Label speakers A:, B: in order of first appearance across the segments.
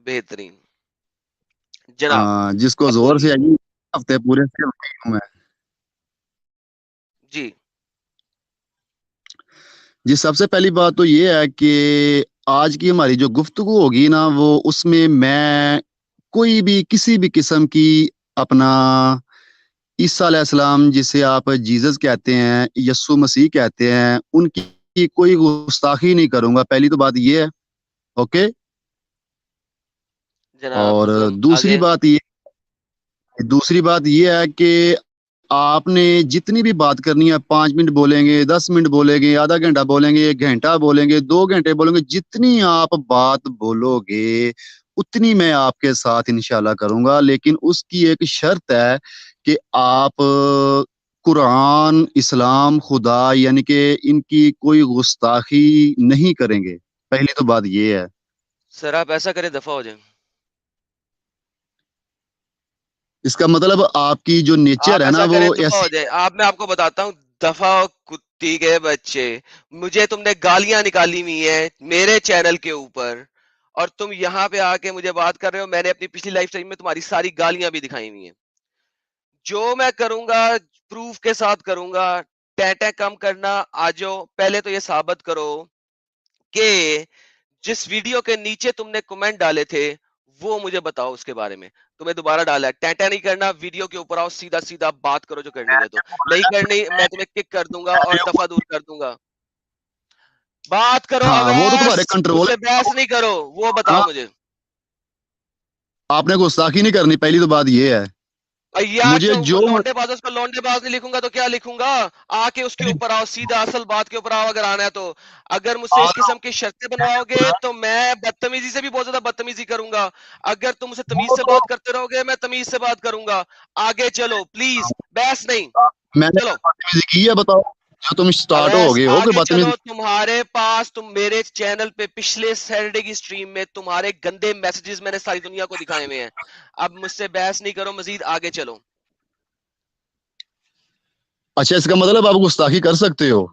A: بہترین جناب
B: جس کو زور سے آئی ہفتے پورے سے میں
A: جی
B: جی سب سے پہلی بات تو یہ ہے کہ آج کی ہماری جو گفتگو ہوگی نا وہ اس میں کوئی بھی کسی بھی قسم کی اپنا عیسیٰ علیہ السلام جسے آپ جیزس کہتے ہیں یسوع مسیح کہتے ہیں ان کی کوئی گستاخی نہیں کروں گا. پہلی تو بات یہ ہے. اوکے.
A: جناب
B: اور
A: آگے
B: دوسری بات یہ ہے کہ آپ نے جتنی بھی بات کرنی ہے 5 منٹ بولیں گے, 10 منٹ بولیں گے, آدھا گھنٹہ بولیں گے, 1 گھنٹہ بولیں گے, 2 گھنٹے بولیں گے, جتنی آپ بات بولو گے اتنی میں آپ کے ساتھ انشاءاللہ کروں گا. لیکن اس کی ایک شرط ہے کہ آپ قرآن, اسلام, خدا یعنی کہ ان کی کوئی گستاخی نہیں کریں گے. پہلی تو بات یہ ہے.
A: سر آپ ایسا کریں دفعہ ہو جائیں.
B: اس کا مطلب آپ کی جو نیچر
A: آپ
B: ہے نا
A: ایسا
B: وہ
A: کریں دفعہ ہو
B: ایسی.
A: جائیں. میں آپ کو بتاتا ہوں دفعہ کتی کے بچے, مجھے تم نے گالیاں نکالی ہوئی ہیں میرے چینل کے اوپر اور تم یہاں پہ آ کے مجھے بات کر رہے ہو. میں نے اپنی پچھلی لائف ٹائم میں تمہاری ساری گالیاں بھی دکھائی ہوئی ہیں. جو میں کروں گا پروف کے ساتھ کروں گا. ٹیں کم کرنا آ جاؤ. پہلے تو یہ ثابت کرو کہ جس ویڈیو کے نیچے تم نے کمنٹ ڈالے تھے وہ مجھے بتاؤ, اس کے بارے میں تمہیں دوبارہ ڈالا ہے. ٹینٹا نہیں کرنا, ویڈیو کے اوپر آؤ, سیدھا سیدھا بات کرو. جو کرنی ہے تو نہیں کرنی, میں تمہیں کک کر دوں گا اور دفعہ دور کر دوں گا. بات کرو
B: ہاں وہ تو
A: اویس,
B: تمہارے
A: مجھ
B: کنٹرول
A: سے بحث نہیں کرو, وہ بتاؤ مجھے.
B: آپ نے گستاخی نہیں کرنی, پہلی تو بات یہ ہے.
A: یار
B: مجھے
A: جو
B: جو
A: لونڈے باز اس کو لونڈے باز نہیں لکھوں گا تو کیا لکھوں گا؟ آ کے اس کے اوپر آؤ, سیدھا اصل بات کے اوپر آؤ. اگر آنا ہے تو اگر مجھ سے اس قسم کی شرطیں بنواؤ گے تو میں بدتمیزی سے بھی بہت زیادہ بدتمیزی کروں گا. اگر تم اسے تمیز
B: وہ
A: سے
B: تو
A: بات کرتے رہو گے میں تمیز سے بات کروں گا. آگے چلو پلیز, بحث نہیں.
B: میں نے
A: چلو
B: بدتمیزی کی ہے, بتاؤ جو تم سٹارٹ ہو
A: اویس
B: گئے ہو کہ
A: آگے چلو.
B: بدتمیزی.
A: تمہارے پاس تم میرے چینل پہ پچھلے سیٹرڈے کی سٹریم میں تمہارے گندے میسجز میں نے ساری دنیا کو دکھائے ہوئے ہیں. اب مجھ سے بحث نہیں کرو مزید, آگے چلو.
B: اچھا اس کا مطلب آپ گستاخی کر سکتے ہو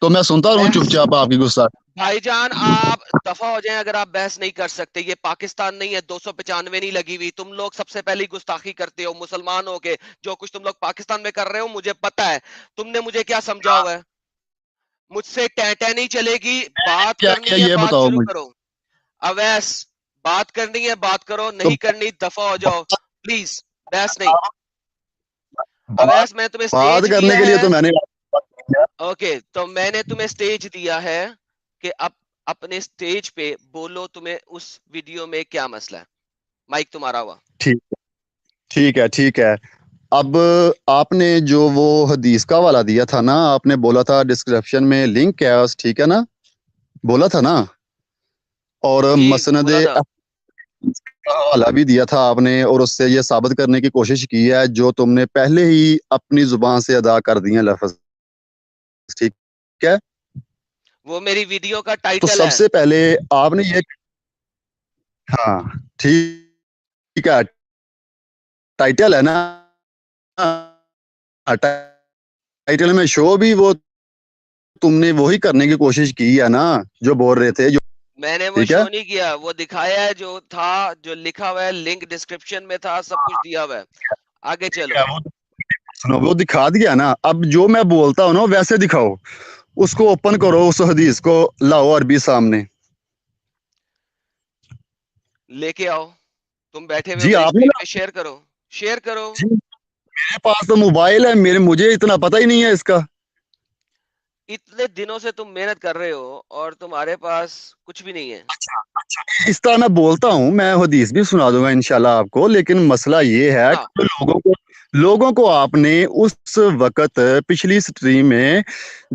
B: تو میں سنتا رہوں چپ
A: بحث
B: چاپ آپ کی گستاخی.
A: بھائی جان آپ دفعہ ہو جائیں اگر آپ بحث نہیں کر سکتے. یہ پاکستان نہیں ہے, 295 نہیں لگی ہوئی. تم لوگ سب سے پہلی گستاخی کرتے ہو مسلمان ہو کے. جو کچھ تم لوگ پاکستان میں کر رہے ہو مجھے پتا ہے. تم نے مجھے کیا سمجھا ہوا ہے؟ مجھ سے ٹیں نہیں چلے گی. بات
B: کیا کیا
A: کرنی ہے
B: یہ
A: بات
B: بتاؤ
A: شروع
B: مجھے.
A: کرو. اویس بات کرنی ہے بات کرو,
B: تو
A: نہیں کرنی دفعہ ہو جاؤ پلیز. بحث نہیں.
B: بات
A: اویس میں تمہیں
B: بات
A: سٹیج
B: کرنے
A: دیا
B: کے لیے
A: ہے.
B: تو میں نے
A: اوکے تو میں نے تمہیں سٹیج دیا ہے کہ اب اپنے سٹیج پہ بولو تمہیں اس ویڈیو میں کیا مسئلہ ہے. مائک تمہارا ہوا.
B: ٹھیک ٹھیک ہے ٹھیک ہے. اب آپ نے جو وہ حدیث کا حوالہ دیا تھا نا, آپ نے بولا تھا ڈسکرپشن میں لنک ہے, ٹھیک ہے نا, بولا تھا نا. اور
A: جی
B: مسند
A: بولا تھا.
B: کا حوالہ بھی دیا تھا آپ نے, اور اس سے یہ ثابت کرنے کی کوشش کی ہے جو تم نے پہلے ہی اپنی زبان سے ادا کر دیے لفظ. ٹھیک ہے.
A: وہ میری ویڈیو کا
B: تو
A: ٹائٹل
B: سب
A: ہے.
B: سے پہلے آپ نے یہ, ہاں ٹھیک ہے, ٹائٹل ہے نا, ٹائٹل میں شو بھی وہ تم نے وہی کرنے کی کوشش کی ہے نا جو بول رہے تھے جو.
A: میں نے وہ
B: ٹھیک ہے,
A: شو نہیں کیا, وہ دکھایا ہے جو تھا, جو لکھا ہوا ہے لنک ڈسکرپشن میں تھا, سب کچھ دیا ہوا ہے. آگے چلو.
B: سنو وہ دکھا دیا نا. اب جو میں بولتا ہوں نا ویسے دکھاؤ, اس کو اوپن کرو, اس حدیث کو لاؤ عربی سامنے.
A: لے کے آؤ. تم بیٹھے ہوئے ہو
B: جی
A: میری
B: آپ نے
A: اسکرین
B: نا,
A: پہ, شیئر کرو شیئر کرو.
B: جی میرے پاس تو موبائل ہے, مجھے اتنا پتہ ہی نہیں ہے اس کا.
A: اتنے دنوں سے تم محنت کر رہے ہو اور تمہارے پاس کچھ بھی نہیں ہے.
B: اس طرح میں بولتا ہوں, میں حدیث بھی سنا دوں گا انشاءاللہ آپ کو, لیکن مسئلہ یہ ہے
A: سنا.
B: کہ لوگوں کو آپ نے اس وقت پچھلی سٹریم میں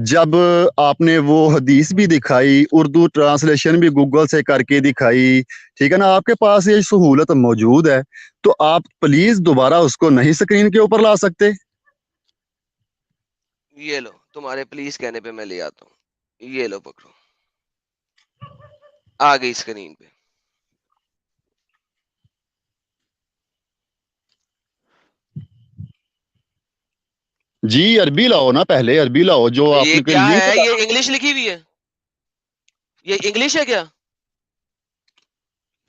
B: جب آپ نے وہ حدیث بھی دکھائی, اردو ٹرانسلیشن بھی گوگل سے کر کے دکھائی, ٹھیک ہے نا, آپ کے پاس یہ سہولت موجود ہے, تو آپ پلیز دوبارہ اس کو نہیں اسکرین کے اوپر لا سکتے؟
A: یہ لو تمہارے پلیز کہنے پہ میں لے آتا ہوں. یہ لو پکڑو, آ گئی اسکرین پہ.
B: جی عربی لاؤ نا, پہلے عربی لاؤ جو آپ
A: یہ
B: نے
A: کیا
B: لنک.
A: ہے؟ یہ انگلش لکھی ہوئی ہے. یہ انگلش ہے کیا؟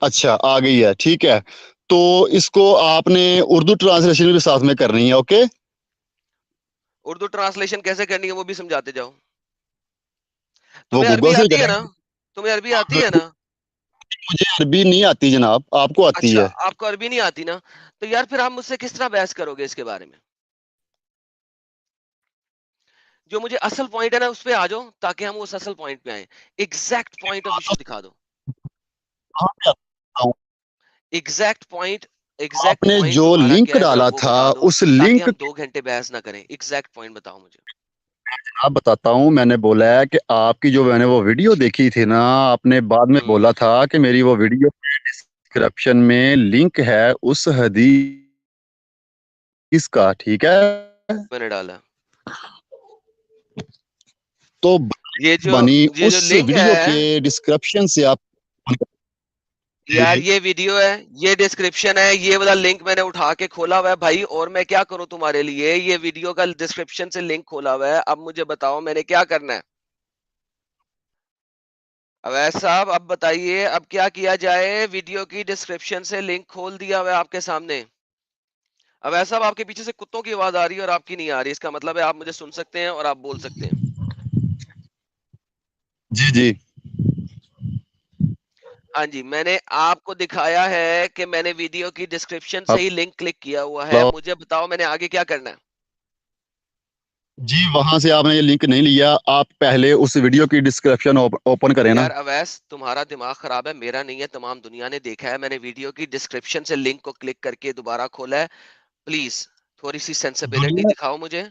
B: अच्छा आ गई है, ठीक है। तो इसको आपने उर्दू ट्रांसलेशन भी साथ में करनी है, ओके।
A: उर्दू ट्रांसलेशन कैसे करनी है वो भी समझाते जाओ।
B: वो
A: तुम्हें
B: गूगल
A: अरबी
B: से ही
A: आती है ना?
B: करेंगे।
A: तुम्हें अरबी आती है ना?
B: मुझे अरबी नहीं आती जनाब, आपको आती
A: अच्छा,
B: है।
A: आपको अरबी नहीं आती ना? तो यार फिर आप मुझसे किस तरह बहस करोगे इसके बारे में? जो मुझे असल पॉइंट है ना उस पे आ जाओ, ताकि हम उस असल पॉइंट पे आए। एग्जैक्ट पॉइंट ऑफ इशू दिखा दो।
B: कहाँ पे आता हूँ?
A: Exact point. एग्जैक्ट
B: आपने
A: पॉइंट
B: जो
A: तुम्हारा
B: लिंक
A: क्या है जरा
B: डाला
A: वो
B: था
A: बता दो,
B: उस
A: ताकि
B: लिंक,
A: हम 2 घंटे बहस ना करें। एग्जैक्ट पॉइंट बताओ मुझे।
B: आप बताता हूँ। मैंने बोला है कि आपकी जो मैंने वो वीडियो देखी थी ना, आपने बाद में
A: हम्म।
B: बोला था कि मेरी वो वीडियो डिस्क्रिप्शन में लिंक है उस हदीस का, ठीक है।
A: मैंने डाला।
B: तो
A: ये जो
B: बनी
A: ये जो
B: उस
A: लिंक
B: वीडियो के
A: है,
B: डिस्क्रिप्शन से आप। जी
A: यार
B: जी।
A: ये वीडियो है, ये डिस्क्रिप्शन है, ये वाला लिंक मैंने उठा के खोला हुआ है भाई, और मैं क्या करूं तुम्हारे लिए? ये वीडियो का डिस्क्रिप्शन से लिंक खोला हुआ है, अब मुझे बताओ मैंने क्या करना है? अवैध साहब अब बताइए, अब क्या किया जाए? वीडियो की डिस्क्रिप्शन से लिंक खोल दिया हुआ है आपके सामने। अवैध साहब आपके पीछे से कुत्तों की आवाज आ रही है और आपकी नहीं आ रही, इसका मतलब है आप मुझे सुन सकते हैं और आप बोल सकते हैं।
B: जी जी।
A: हाँ जी, मैंने आपको दिखाया है कि मैंने वीडियो की डिस्क्रिप्शन से ही लिंक क्लिक किया हुआ है,
B: हेलो।
A: मुझे बताओ मैंने आगे क्या करना है?
B: जी, वहां से आपने ये लिंक नहीं लिया, आप पहले उस वीडियो की डिस्क्रिप्शन ओपन करें ना।
A: यार अवैस, तुम्हारा दिमाग खराब है, मेरा नहीं है, तमाम दुनिया ने देखा है, मैंने वीडियो की डिस्क्रिप्शन से लिंक को क्लिक करके दोबारा खोला है। प्लीज थोड़ी सी सेंसिबिलिटी
B: दुनिया
A: दिखाओ मुझे।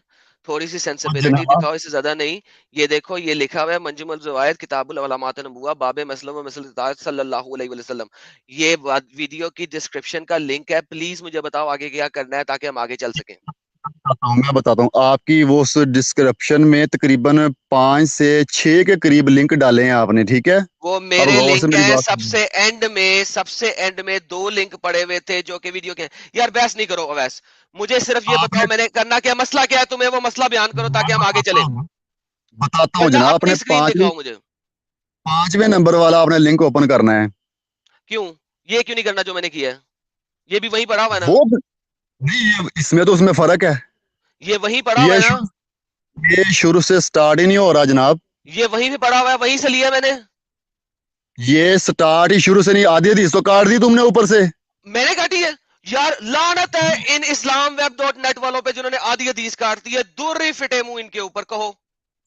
A: थोड़ी सी
B: तो
A: सेंसिबिलिटी
B: जनाब,
A: दिखाओ, इससे ज्यादा नहीं। ये देखो, ये लिखा हुआ है मंजुमुल ज़वायद किताबुल उलमात नबुव्वा बाब मसलम व मसलत सल्लल्लाहु अलैहि वसल्लम। ये वीडियो की डिस्क्रिप्शन का लिंक है, प्लीज मुझे बताओ आगे क्या करना है ताकि हम आगे चल सकें।
B: मैं बताता हूँ आपकी वो उस डिस्क्रिप्शन में तकरीबन 5 से 6 के करीब लिंक डाले हैं आपने, ठीक है।
A: वो
B: अब
A: मेरे
B: गौर से
A: लिंक
B: मेरी
A: है,
B: बात सुनिए।
A: सबसे एंड में 2 लिंक पड़े हुए थे जो कि वीडियो के हैं। यार बहस नहीं करो अवैस, मुझे सिर्फ ये बताओ
B: आपने,
A: मैंने करना क्या, मसला क्या है? तुम्हें वो मसला बयान करो ताकि
B: मैं
A: हम आगे चलें,
B: बताता हूँ
A: वरना
B: जनाब, अपने
A: अपनी स्क्रीन दिखाओ मुझे।
B: 5वें नंबर वाला आपने लिंक ओपन करना है।
A: क्यों? ये क्यों नहीं करना जो मैंने किया है? ये भी वहीं पड़ा हुआ है ना?
B: वो नहीं, ये इसमें तो उसमें फर्क है।
A: ये वहीं पड़ा हुआ
B: ये
A: है ना?
B: शुरू ये शुरू से स्टार्ट ही नहीं हो रहा जनाब।
A: ये वहीं पे पड़ा हुआ है, वहीं से लिया मैंने।
B: ये स्टार्ट ही शुरू से नहीं, आधी आधी तो काट दी तुमने ऊपर से।
A: मैंने काटी है? यार लानत है इन इस्लाम वेब डॉट नेट वालों पे जिन्होंने आधी हदीस काट दी है, दूर फिटे मुंह इनके ऊपर, कहो।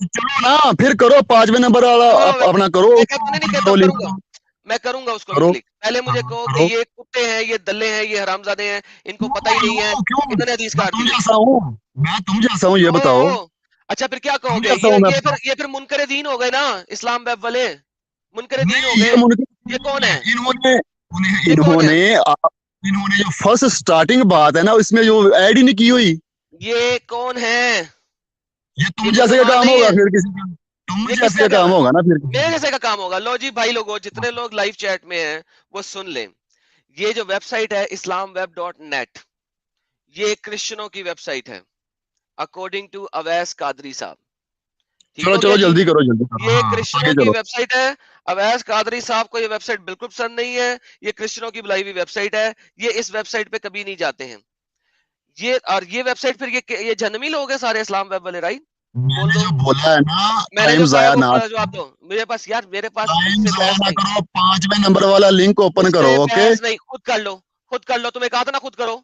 B: चलो ना, फिर करो 5वें नंबर वाला,
A: कहो
B: अपना करो,
A: मैं
B: उसको
A: कहता नहीं,
B: ओपन
A: कहता
B: करो,
A: हूँ,
B: लिंक
A: करूंगा।
B: को
A: मैं करूंगा उसको भी
B: करो।
A: क्लिक। पहले मुझे
B: हाँ,
A: कहो कि
B: करो।
A: ये कुत्ते हैं, ये दल्ले हैं, ये हरामजादे हैं, इनको पता ही नहीं है,
B: क्यों क्यों?
A: इन्होंने हदीस
B: मैं
A: काट दी
B: तुम
A: है।
B: जैसा हूँ, मैं तुम जैसा हूँ, ये बताओ।
A: ओ, अच्छा फिर क्या
B: तुम
A: कहोगे?
B: जैसा हूँ मैं, बताओ।
A: ये फिर मुनकर दीन हो गए ना, इस्लाम वेब वाले मुनकर दीन हो
B: नहीं,
A: गए।
B: ये मुनकर
A: ये कौन
B: है।
A: है?
B: इन्होंने उन्हें
A: ये कौन है?
B: इन्होंने जो फर्स्ट स्टार्टिंग बात है ना, इसमें जो ऐड ही नहीं की हुई।
A: ये कौन है?
B: ये
A: ये
B: तुम जैसे का
A: मुसलमान
B: काम
A: नहीं
B: होगा
A: है?
B: फिर किसी का। तुम
A: ये
B: जैसे
A: किसका
B: का
A: काम
B: काम
A: है?
B: होगा ना फिर किसी
A: मेरे
B: का।
A: जैसे का काम होगा। लो जी भाई लोगों, जितने लोग लाइव चैट में हैं वो सुन लें। ये जो वेबसाइट है इस्लाम वेब डॉट नेट, ये क्रिश्चियनों की वेबसाइट है, अकॉर्डिंग टू अवैस कादरी साहब। ठीक
B: चलो
A: हो गया
B: चलो,
A: जी?
B: जल्दी करो, जल्दी करो,
A: ये
B: हाँ
A: क्रिश्चियनों
B: आगे
A: की
B: चलो।
A: वेबसाइट है। अवैस कादरी साहब को ये वेबसाइट बिल्कुल पसंद नहीं है। ये क्रिश्चियनों की बुलाई हुई वेबसाइट है। ये इस वेबसाइट पे कभी नहीं जाते हैं। ये वेबसाइट फिर ये जन्मी लोग हैं सारे इस्लाम वेब वाले, राइट? बोल
B: मैंने
A: दो।
B: जो बोला है ना,
A: मैंने जो
B: टाइम
A: कहा है
B: जाया
A: वो
B: ना
A: उसका जवाब
B: करो।
A: दो। मेरे पास
B: टाइम
A: उससे
B: जाया
A: बहस
B: ना
A: नहीं।
B: करो, 5वें नंबर वाला लिंक ओपन
A: उससे
B: करो, ओके।
A: बहस नहीं, खुद कर लो। खुद कर लो, तुम्हें कहा था ना खुद करो।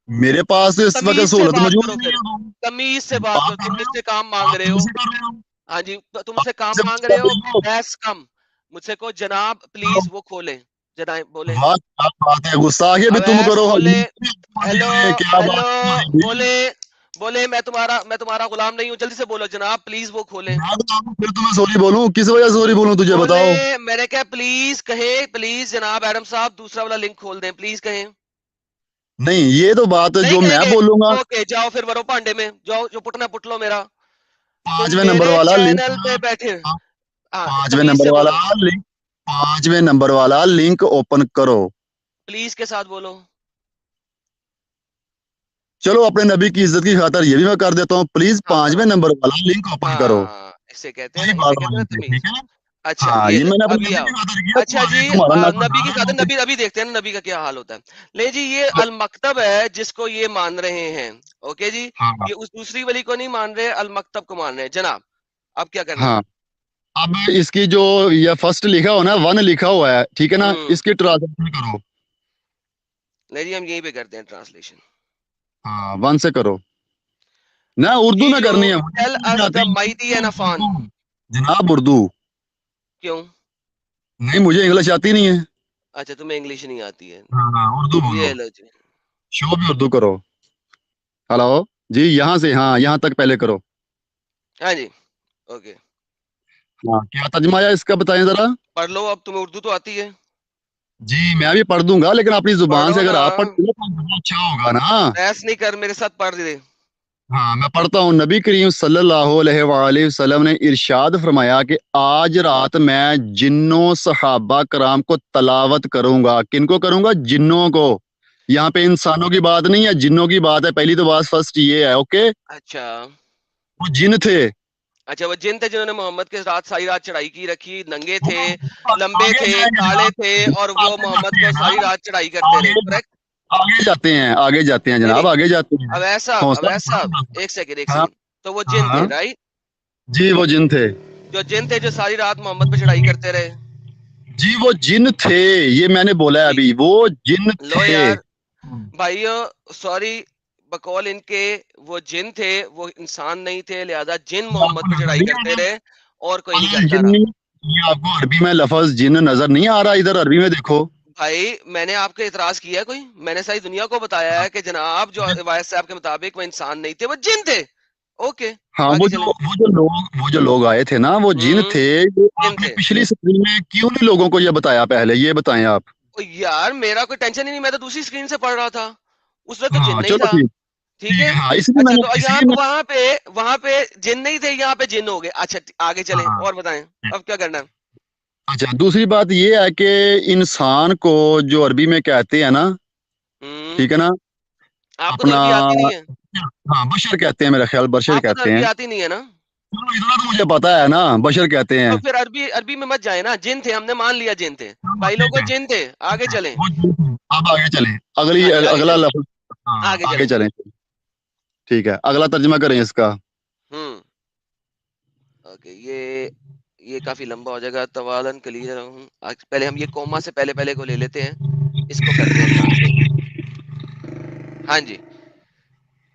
B: मेरे पास तो इस वक्त
A: तमीज से
B: सहूलत
A: बात
B: मौजूद
A: करो
B: नहीं
A: फिर।
B: है,
A: तमीज से
B: तो
A: बात
B: आप
A: करो,
B: कर
A: तुम
B: रहे हो,
A: मुझसे काम मांग
B: आप
A: रहे
B: तो
A: हो।
B: मुझसे कर रहे हो,
A: हाँ जी,
B: आप
A: तुमसे काम
B: मुझसे
A: मांग
B: मुझसे
A: रहे
B: कर
A: हो।
B: रहे हो।
A: बहस कम। मुझसे को जनाब
B: चलो,
A: प्लीज वो खोले। जनाब बोले।
B: वाह क्या बात है, गुस्ताखी भी तुम
A: अवैस
B: करो।
A: बोले। हेलो।
B: क्या
A: हेलो।
B: बात है भाई।
A: बोले। बोले मैं तुम्हारा गुलाम नहीं हूँ, जल्दी से बोलो जनाब प्लीज वो खोले।
B: मैं बताऊं फिर तुम्हें सॉरी बोलूं, किस वजह से सॉरी बोलूं तुझे,
A: बोले।
B: बताओ।
A: मैंने क्या प्लीज कहे? प्लीज जनाब एडम साहब दूसरा वाला लिंक खोल दें, प्लीज कहें।
B: नहीं, ये तो बात है
A: नहीं
B: जो मैं
A: कहेंगे?
B: बोलूंगा।
A: ओके जाओ फिर वरो पांडे में जाओ, जो पुटना पुट लो मेरा। तुम
B: 5वें नंबर
A: मेरे
B: वाला लिंक,
A: चैनल पे बैठे। हाँ,
B: पांचवें
A: तमीज
B: नंबर
A: से
B: वाला
A: बोलो।
B: लिंक, 5वें नंबर वाला लिंक ओपन करो।
A: प्लीज के साथ बोलो।
B: चलो, अपने नबी की इज्जत की खातर ये भी मैं कर देता हूँ, प्लीज
A: हाँ
B: 5वें
A: करो।
B: नंबर वाला लिंक ओपन करो।
A: हाँ, इसे कहते हैं
B: वही
A: ना, इसे
B: बात
A: कहते हैं
B: वाली
A: ना
B: थी, ठीक
A: तमीज।
B: है।
A: अच्छा
B: हाँ,
A: ये
B: ये
A: लो,
B: मैंने अपने
A: अभी
B: नबी
A: आओ।
B: की खातिर किया,
A: अच्छा जी,
B: तुम्हारा ना कोई
A: नबी की
B: डर है
A: खातिर,
B: ना कोई।
A: नबी अभी देखते हैं ना नबी का क्या हाल होता है। ले जी, ये अल मकतब है जिसको ये मान रहे हैं, ओके जी।
B: हाँ
A: ये उस दूसरी वली को नहीं मान रहे, अल मकतब को मान रहे हैं जनाब। अब क्या करना है?
B: हाँ। अब इसकी जो ये फर्स्ट लिखा हो ना, वन लिखा हुआ है, ठीक है ना,
A: हम्म।
B: इसकी ट्रांसलेशन करो।
A: ले जी, हम यहीं पे करते हैं ट्रांसलेशन।
B: हाँ, वन से करो ना, उर्दू
A: ही
B: में
A: जो
B: करनी है, मुझे
A: टेल
B: इंग्लिश
A: अस
B: आती
A: द
B: है,
A: माइटी एंड अफान।
B: उर्दू जनाब, उर्दू।
A: क्यों?
B: नहीं, मुझे इंग्लिश आती नहीं है।
A: अच्छा, तुम्हें इंग्लिश नहीं आती है।
B: हाँ, उर्दू बोलो,
A: ये लो जी।
B: शो भी उर्दू करो। हेलो जी, यहाँ से, हाँ, यहाँ तक पहले करो।
A: हाँ जी, ओके।
B: हाँ, क्या तर्जमा है इसका, बताएं जरा।
A: पढ़ लो, अब तुम्हें उर्दू तो आती है।
B: जी, मैं भी पढ़ दूंगा, लेकिन अपनी जुबान से
A: पढ़ो
B: अगर
A: ना,
B: आप पढ़ते तो बहुत अच्छा होगा ना।
A: बहस नहीं कर, मेरे साथ पढ़ दे।
B: हाँ, मैं पढ़ता हूँ। नबी करीम सल्लल्लाहु अलैहि वसल्लम ने इरशाद फरमाया कि आज रात मैं जिन्नों सहाबा कराम को तलावत करूंगा। किनको करूंगा? जिन्नों को। यहाँ पे इंसानों की बात नहीं है, जिन्नों की बात है। पहली तो बात फर्स्ट ये है, ओके।
A: अच्छा।
B: वो जिन थे।
A: अच्छा, वो जिन थे जिन्होंने मोहम्मद के साथ सारी रात चढ़ाई की रखी, नंगे थे,
B: वो
A: लंबे
B: आगे
A: थे,
B: जाएंगे
A: काले
B: जनाब,
A: थे, और वो
B: आगे
A: मोहम्मद
B: जाते हैं
A: को
B: ना,
A: सारी रात चढ़ाई करते रहे,
B: आगे
A: करेक्ट?
B: आगे जाते हैं, आगे जाते हैं
A: नहीं
B: जनाब,
A: नहीं,
B: आगे जाते हैं।
A: अवैध साहब,
B: हौसला
A: अवैध साहब,
B: बढ़ाओ।
A: एक सेकंड, एक
B: हाँ
A: सेकंड। तो वो जिन थे,
B: हाँ।
A: राइट?
B: जी, वो जिन थे।
A: जो जिन थे जो सारी रात मोहम्मद पे चढ़ाई करते रहे।
B: जी, वो जिन थे, ये मैंने बोला है
A: जी,
B: अभी, वो जिन
A: लो
B: थे।
A: यार भाइयों, सॉरी, बकौल इनके, वो जिन थे, वो इंसान नहीं थे, लिहाजा जिन
B: ये
A: मोहम्मद
B: आपको
A: पे
B: नजर
A: चढ़ाई
B: नहीं आ
A: करते
B: रहा?
A: रहे, और कोई नहीं
B: अल
A: करता रहा।
B: जिन्नी, ये आपको अरबी में लफज जिन नजर नहीं आ रहा? इधर अरबी में देखो।
A: भाई, मैंने आपके इतराज किया है कोई? मैंने सारी दुनिया को बताया है कि जनाब जो रिवायत साहब के मुताबिक वो इंसान नहीं थे, वो जिन थे। ओके,
B: हाँ,
A: आगे चलें।
B: वो जो लोग आए थे ना, वो जिन
A: हम्म।
B: थे। ये
A: जिन
B: आपने
A: थे।
B: पिछली स्क्रीन में क्यों नहीं लोगों को ये बताया? पहले ये बताएं आप।
A: ओ यार, मेरा कोई टेंशन ही नहीं, मैं तो दूसरी स्क्रीन से पढ़ रहा था। उसमें तो जिन
B: हाँ,
A: नहीं
B: चलो
A: था।
B: ठीक।
A: ठीक
B: ठीक
A: है।
B: है, हाँ, इसलिए
A: अच्छा,
B: मैंने,
A: तो यहाँ
B: इसलिए
A: पे,
B: मैं,
A: वहां पे जिन नहीं थे, यहाँ पे जिन हो गए। अच्छा, आगे चलें
B: हाँ।
A: और बताएं। अब क्या करना है?
B: अच्छा, दूसरी बात ये है कि इंसान को जो अरबी में कहते हैं ना,
A: हम्म।
B: ठीक है ना,
A: आपको तो
B: अपना,
A: अरबी आती नहीं है।
B: हाँ, बशर कहते हैं, मेरा ख्याल बशर
A: आपको तो
B: कहते
A: अरबी
B: हैं।
A: आती नहीं है ना?
B: चलो, इतना तो मुझे पता है ना, बशर कहते
A: तो
B: हैं।
A: फिर अरबी अरबी में मत जाए ना। जिन थे, हमने मान लिया जिन थे।
B: चलो,
A: भाई
B: ठीक
A: लोगों,
B: है।
A: जिन थे। आगे चलें।
B: अब आगे चलें, अगली
A: हाँ जी, आगे
B: अगला
A: चलें।
B: लफ्ज। हाँ,
A: आगे
B: आगे
A: चलें।
B: चलें। ठीक है, अगला तर्जमा करें इसका।
A: हम्म। ओके, ये काफी लंबा हो जाएगा। तवालन क्लियर हूँ। पहले हम ये कोमा से पहले पहले को ले लेते हैं। इसको करते हैं ट्रांसलेट। हाँ जी।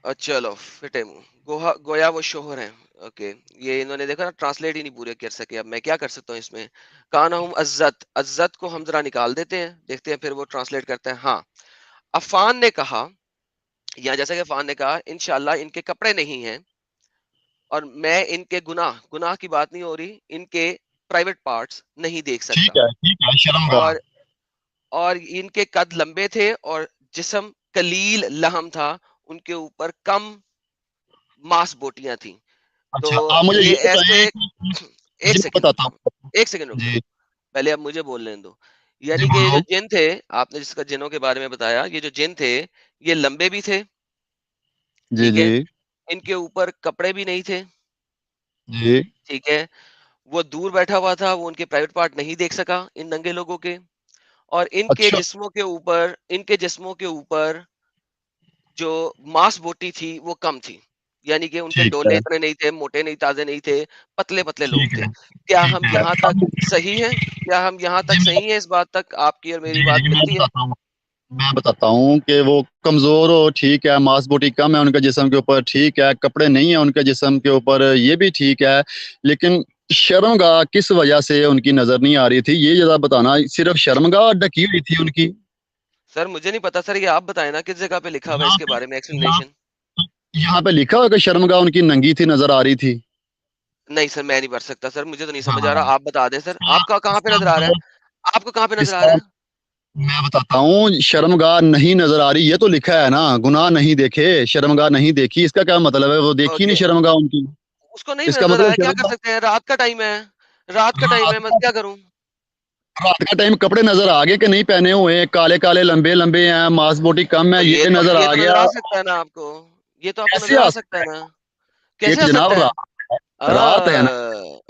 A: और चलो, फिटे मुंह गोया वो शोहर हैं। ओके। ये इन्होंने देखा ना, ट्रांसलेट ही नहीं पूरे कर सके। अब मैं क्या कर सकता हूँ इसमें? काना हूँ अज्जत, अज्जत को हम जरा निकाल देते हैं, देखते हैं फिर वो ट्रांसलेट करते हैं। हाँ। अफान ने कहा, या जैसा कि अफान ने कहा, इंशाल्लाह इनके कपड़े नहीं हैं, और मैं इनके गुनाह गुनाह की बात नहीं हो रही, इनके प्राइवेट पार्ट्स नहीं देख सकता।
B: ठीक है, शर्मगा।
A: और इनके कद लंबे थे, और जिस्म कलील लहम था, उनके ऊपर कम मांस बोटियां थी। तो
B: अच्छा, आप मुझे
A: ये
B: ये
A: ऐसे,
B: बताएं कि,
A: एक
B: जी, मैं
A: सेकंड रुक
B: बताता
A: जाओ,
B: हूँ।
A: एक सेकंड रुक जाओ।
B: जी।
A: पहले अब मुझे बोल लेने दो।
B: जी,
A: यानी कि ये जो
B: बोलो।
A: जिन थे, आपने जिसका जिनों के बारे में बताया, ये जो जिन थे, ये लंबे भी थे।
B: जी
A: ठीक
B: जी।
A: है। इनके ऊपर कपड़े भी नहीं थे।
B: जी।
A: ठीक है। वो दूर बैठा हुआ था, वो उनके प्राइवेट पार्ट नहीं देख सका इन नंगे लोगों के। और
B: अच्छा।
A: इनके जिस्मों के ऊपर जो मांस बोटी थी वो कम थी। यानी कि उनके
B: ठीक
A: डोले
B: है।
A: इतने नहीं थे, मोटे नहीं, ताजे नहीं थे, पतले पतले लोग
B: ठीक
A: थे।
B: है।
A: क्या
B: ठीक
A: हम
B: है,
A: यहाँ तक सही हैं? क्या हम यहाँ
B: जी
A: तक
B: मैं,
A: सही हैं? इस बात तक आपकी और मेरी
B: जी
A: बात
B: जी, मैं
A: मिलती है?
B: बताता हूँ। मैं बताता हूँ कि वो कमजोर हो, ठीक है, मांस बोटी कम है उनके जिस्म के ऊपर, ठीक है, कपड़े नहीं है उनके जिस्म के ऊपर, ये भी ठीक है। लेकिन शर्मगाह किस वजह से उनकी नजर नहीं आ रही थी, ये जरा बताना। सिर्फ शर्मगाह ढकी हुई थी उनकी?
A: सर मुझे नहीं पता सर, ये आप बताएं ना, किस जगह पे लिखा हुआ है
B: यहाँ
A: इसके
B: पे
A: बारे में
B: यहाँ
A: एक्सप्लेनेशन?
B: यहाँ पे लिखा हुआ है कि शर्मगाह उनकी नंगी थी, नजर आ रही थी।
A: नहीं सर, मैं नहीं पढ़ सकता सर, मुझे तो नहीं समझ आ
B: हाँ,
A: रहा, आप बता दें सर। आपका कहाँ पे
B: इसका
A: नजर आ रहा
B: मतलब,
A: है? आपको कहाँ पे नजर आ
B: इसका
A: रहा है?
B: मैं बताता हूँ। शर्मगाह नहीं नजर आ रही, ये तो लिखा है ना, गुनाह नहीं देखे, शर्मगाह नहीं देखी, इसका क्या मतलब है? वो देखी नहीं
A: ओके।
B: शर्मगाह उनकी।
A: उसको नहीं
B: इसका
A: नजर आ
B: मतलब
A: रहा है, क्या कर
B: शर्मगाह,
A: सकते हैं? रात का टाइम है। रात का टाइम है, मैं
B: रात
A: क्या करूं?
B: रात का टाइम कपड़े नजर आ गए कि नहीं पहने हुए? काले काले लंबे लंबे हैं, मांस बोटी कम
A: तो
B: है, ये नजर
A: ये
B: आ
A: तो नजर
B: गया।
A: आ सकता है ना आपको। ये तो आपको
B: कैसे
A: नजर
B: आ
A: आ सकता
B: सकता
A: है ना।
B: है?
A: कैसे
B: एक
A: आ
B: जनाब
A: सकता है?
B: रात है ना।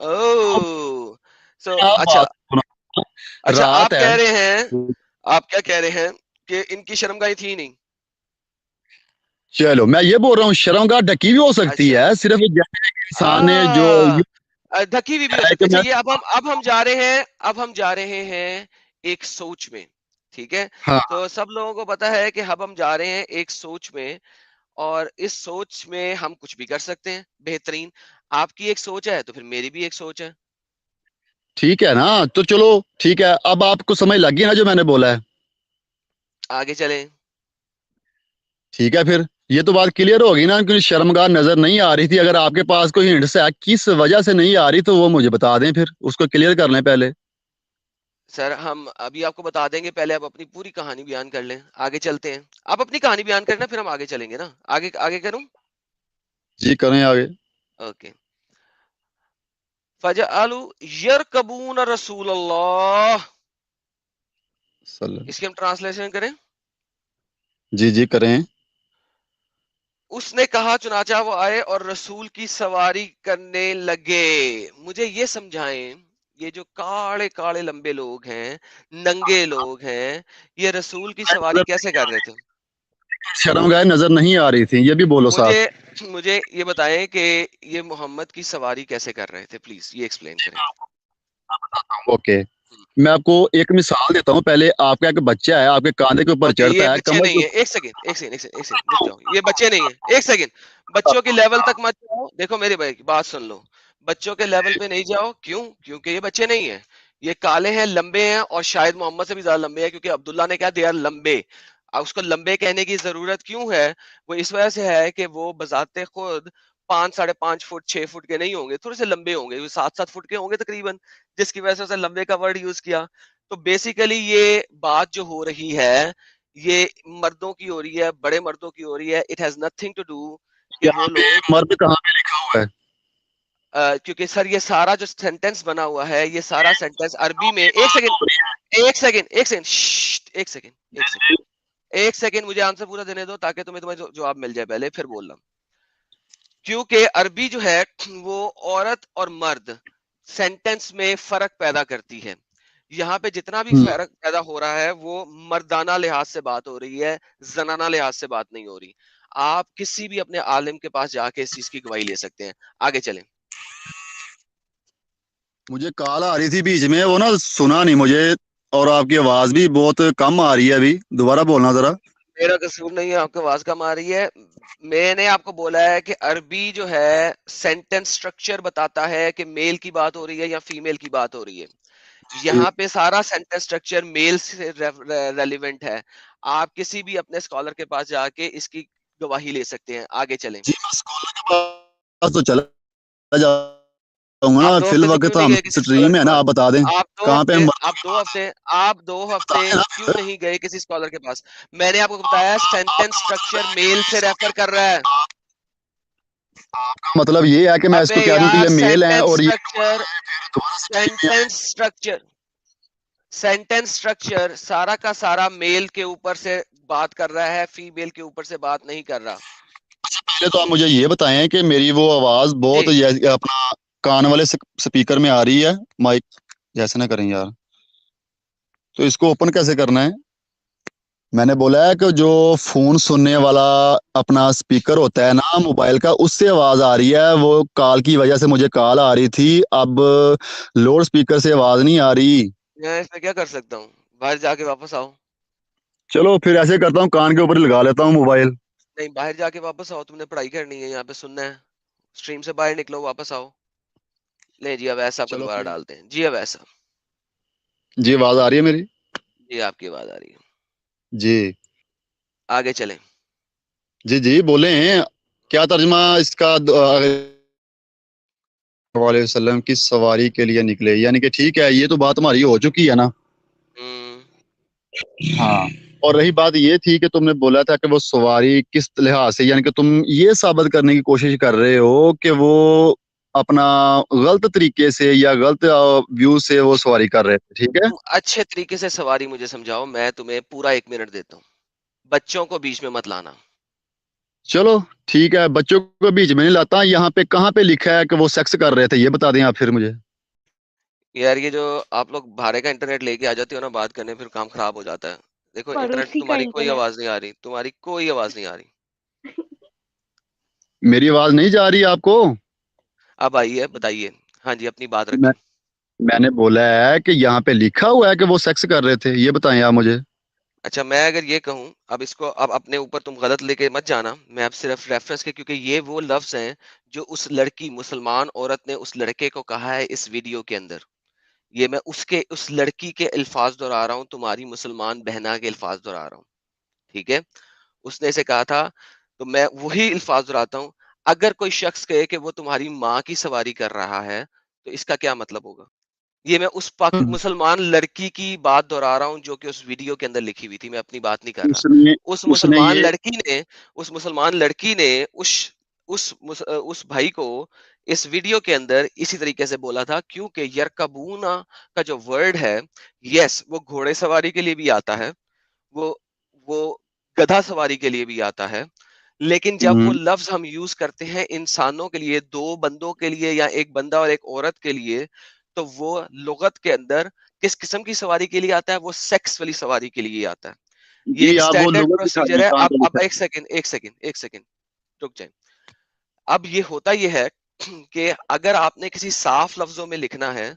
A: ओ, सो
B: आप
A: अच्छा,
B: बात सुनो।
A: अच्छा
B: रात
A: आप
B: है।
A: कह रहे हैं, आप क्या कह रहे हैं कि इनकी शर्मगाही थी नहीं?
B: चलो मैं ये बोल रहा हूँ शर्मगाह ढकी भी हो सकती
A: अच्छा,
B: है, सिर्फ जैसे इंसान ने जो
A: आ,
B: ये
A: ढकी हुई भी हो
B: है
A: सकती
B: कि
A: है। अच्छा
B: मैं,
A: ये अब हम जा रहे हैं, अब हम जा रहे हैं एक सोच में, ठीक है?
B: हाँ
A: तो सब लोगों को पता है कि अब हम जा रहे हैं एक सोच में, और इस सोच में हम कुछ भी कर सकते हैं बेहतरीन। आपकी एक सोच है तो फिर मेरी भी एक सोच है।
B: ठीक है ना, तो चलो ठीक है, अब आपको समझ लग गई ना जो मैंने बोला है।
A: आगे चलें।
B: ठीक है फिर, ये तो बात क्लियर होगी ना, क्योंकि शर्मगाह नजर नहीं आ रही थी। अगर आपके पास कोई हिंट्स है किस वजह से नहीं आ रही तो वो मुझे बता दें, फिर उसको क्लियर कर लें पहले।
A: सर हम अभी आपको बता देंगे, पहले आप अपनी पूरी कहानी बयान कर लें, आगे चलते हैं। आप अपनी कहानी बयान करना, फिर हम आगे चलेंगे ना। आगे आगे करूं?
B: जी करें आगे।
A: ओके। फजअलु यरकबून रसूल अल्लाह,
B: सल-
A: इसकी हम ट्रांसलेशन करें।
B: जी जी करें।
A: उसने कहा, चुनाचा वो आए और रसूल की सवारी करने लगे। मुझे ये समझाएं, ये जो काले काले लंबे लोग हैं, नंगे लोग हैं, ये रसूल की सवारी कैसे कर रहे थे?
B: शर्मगाह नजर नहीं आ रही थी, ये भी बोलो
A: मुझे
B: साथ।
A: मुझे ये बताएं कि ये मोहम्मद की सवारी कैसे कर रहे थे, प्लीज ये एक्सप्लेन करें।
B: ओके, मैं आपको एक मिसाल देता हूँ। पहले आपका एक बच्चा है, आपके कांधे के ऊपर
A: ओके, ये
B: चढ़ता है,
A: बच्चे
B: कमर
A: नहीं
B: के
A: है। एक सेकंड, एक सेकंड, एक सेकंड, एक सेकंड, रुक जाओ। ये बच्चे नहीं है, एक सेकंड। बच्चों की लेवल तक मत जाओ। देखो मेरी भाई की बात सुन लो। बच्चों के लेवल पे नहीं जाओ। क्यों? क्योंकि ये बच्चे नहीं है। ये काले हैं, लंबे हैं, और शायद मोहम्मद से भी ज्यादा लंबे हैं, क्योंकि अब्दुल्ला ने कहा दे आर लंबे। अब उसको लंबे कहने की जरूरत क्यों है? वो इस वजह से है कि वो बजाते खुद 5 साढ़े 5 फुट 6 फुट के नहीं होंगे, थोड़े से लंबे होंगे, वो 7 7 फुट के होंगे तकरीबन, जिसकी वजह से उसे लंबे का वर्ड यूज किया। तो बेसिकली ये बात जो हो रही है, ये मर्दों की हो रही है, बड़े मर्दों की हो रही है। It has nothing to do कि वो
B: यहाँ पे
A: लोग
B: मर्द कहाँ पे लिखा हुआ है?
A: क्योंकि सर ये सारा जो सेंटेंस बना हुआ है, ये सारा सेंटेंस अरबी में, एक सेकंड, एक सेकंड, एक सेकंड, एक सेकंड, एक सेकंड, एक सेकंड, मुझे आंसर पूरा देने दो ताकि तुम्हें तुम्हें जवाब मिल जाए पहले, फिर बोलना। क्योंकि अरबी जो है वो औरत और मर्द सेंटेंस में फर्क पैदा करती है। यहाँ पे जितना भी
B: हम्म,
A: फर्क पैदा हो रहा है वो मर्दाना लिहाज से बात हो रही है, जनाना लिहाज से बात नहीं हो रही। आप किसी भी अपने आलिम के पास जाके इस चीज की गवाही ले सकते हैं। आगे चलें।
B: मुझे कॉल आ रही थी बीच में, वो ना सुना नहीं मुझे, और आपकी आवाज भी बहुत कम आ रही है। अभी दोबारा बोलना जरा।
A: मेरा कसूर नहीं है, आपकी आवाज कम आ रही है। मैंने आपको बोला है कि अरबी जो है सेंटेंस स्ट्रक्चर बताता है कि मेल की बात हो रही है या फीमेल की बात हो रही है।
B: जी
A: यहाँ पे सारा सेंटेंस स्ट्रक्चर मेल से रेलिवेंट है। आप किसी भी अपने स्कॉलर के पास जाके इसकी गवाही ले सकते हैं। आगे चलें।
B: जी, मैं स्कूल के पास तो चला जाऊंगा
A: आप
B: ना,
A: दो
B: फिल
A: हफ्ते से क्यों
B: वक्त
A: नहीं
B: हम
A: गए किसी स्कॉलर
B: स्ट्रीम
A: के
B: है ना,
A: पास?
B: आप बता दें
A: आप दो
B: कहाँ पे
A: हफ्ते
B: हम।
A: आप दो हफ्ते आप दो
B: बता
A: हफ्ते
B: दें ना
A: क्यों नहीं गए किसी स्कॉलर के पास? मैंने आपको बताया सेंटेंस स्ट्रक्चर मेल से रेफर कर रहा है।
B: आपका मतलब ये है कि मैं
A: अबे
B: इसको कह दूं कि
A: यार,
B: ये मेल है और ये दोबारा से फीमेल है।
A: सेंटेंस स्ट्रक्चर सेंटेंस स्ट्रक्चर सारा का सारा मेल के ऊपर से बात कर रहा है, फीमेल के ऊपर से बात नहीं कर रहा।
B: पहले तो आप मुझे ये बताएं कि मेरी वो आवाज बहुत
A: जी।
B: अपना कान वाले स्पीकर में आ रही है, माइक जैसे ना करें यार, तो इसको ओपन कैसे करना है? मैंने बोला है कि जो फोन सुनने वाला अपना स्पीकर होता है ना मोबाइल का, उससे आवाज आ रही है। वो कॉल की वजह से मुझे कॉल आ रही थी, अब लाउड स्पीकर से आवाज नहीं आ रही।
A: मैं इसमें क्या कर सकता हूँ? बाहर जाके वापस आओ।
B: चलो फिर ऐसे करता हूँ, कान के ऊपर ही लगा लेता हूँ मोबाइल।
A: नहीं, बाहर जाके वापस आओ, तुमने पढ़ाई करनी है, यहाँ पे सुनना है। स्ट्रीम से बाहर निकलो, वापस आओ। ले जी, अब ऐसा आपको
B: चलो
A: दोबारा
B: फिर।
A: डालते हैं जी, अब ऐसा।
B: जी आवाज आ रही है मेरी?
A: जी, आपकी आवाज आ रही है।
B: जी
A: आगे चलें।
B: जी जी बोले हैं। क्या तर्जमा इसका वसल्लम की सवारी के लिए निकले, यानी कि ठीक है, ये तो बात हमारी हो चुकी है ना।
A: हम्म।
B: हाँ, और रही बात ये थी कि तुमने बोला था कि वो सवारी किस लिहाज से, यानी कि तुम ये साबित करने की कोशिश कर रहे हो कि वो अपना गलत तरीके से या गलत व्यू से वो सवारी कर रहे थे, ठीक है?
A: तुम अच्छे तरीके से सवारी मुझे समझाओ, मैं तुम्हें पूरा 1 मिनट देता हूँ। बच्चों को बीच में मत लाना।
B: चलो ठीक है, बच्चों को बीच में नहीं लाता। यहाँ पे कहाँ पे लिखा है कि वो सेक्स कर रहे थे, ये बता दें आप फिर मुझे।
A: یار یہ جو آپ لوگ بھارے کا انٹرنیٹ لے کے آ جاتے ہو نا بات کرنے، پھر کام خراب ہو جاتا ہے. دیکھو انٹرنیٹ
C: پڑوسی کا
A: تمہاری کوئی
C: انٹرنیٹ.
A: آواز نہیں آ رہی، تمہاری کوئی آواز نہیں آ رہی.
B: میری آواز نہیں جا رہی آپ کو؟
A: اب آئیے، بتائیے. ہاں جی، اپنی بات
B: میں
A: رکھیں.
B: میں نے بولا ہے کہ یہاں پہ لکھا ہوا ہے کہ وہ سیکس کر رہے تھے، یہ بتائیں آپ مجھے.
A: اچھا میں اگر یہ کہوں، اب اس کو اب اپنے اوپر تم غلط لے کے مت جانا، میں اب صرف ریفرنس کے، کیونکہ یہ وہ لفظ ہیں جو اس لڑکی مسلمان عورت نے اس لڑکے کو کہا ہے اس ویڈیو کے اندر. یہ میں اس لڑکی کے الفاظ دہرا رہا ہوں، تمہاری مسلمان بہنا کے الفاظ دہرا رہا ہوں. ٹھیک ہے، اس نے اسے کہا تھا، تو میں وہی الفاظ دہراتا ہوں. اگر کوئی شخص کہے کہ وہ تمہاری ماں کی سواری کر رہا ہے تو اس کا کیا مطلب ہوگا؟ یہ میں اس مسلمان لڑکی کی بات دہرا رہا ہوں جو کہ اس ویڈیو کے اندر لکھی ہوئی تھی، میں اپنی بات نہیں کر رہا.
B: اس نے
A: اس
B: اس نے
A: مسلمان
B: یہ
A: لڑکی نے اس مسلمان لڑکی نے اس بھائی کو اس ویڈیو کے اندر اسی طریقے سے بولا تھا، کیونکہ یرکبونا کا جو ورڈ ہے، یس وہ گھوڑے سواری کے لیے بھی آتا ہے، وہ وہ گدھا سواری کے لیے بھی آتا ہے، لیکن جب وہ لفظ ہم یوز کرتے ہیں انسانوں کے لیے، دو بندوں کے لیے یا ایک بندہ اور ایک عورت کے لیے، تو وہ لغت کے اندر کس قسم کی سواری کے لیے آتا ہے؟ وہ سیکس والی سواری کے لیے آتا ہے. یہ
B: جی
A: ایک
B: آپ وہ
A: سٹینڈرڈ
B: لغت
A: پروسیجر
B: دکھائیں
A: ہے.
B: کہاں پہ
A: اب
B: لکھا
A: ایک سیکنڈ رک جائیں. اب یہ ہوتا یہ ہے کہ اگر آپ نے کسی صاف لفظوں میں لکھنا ہے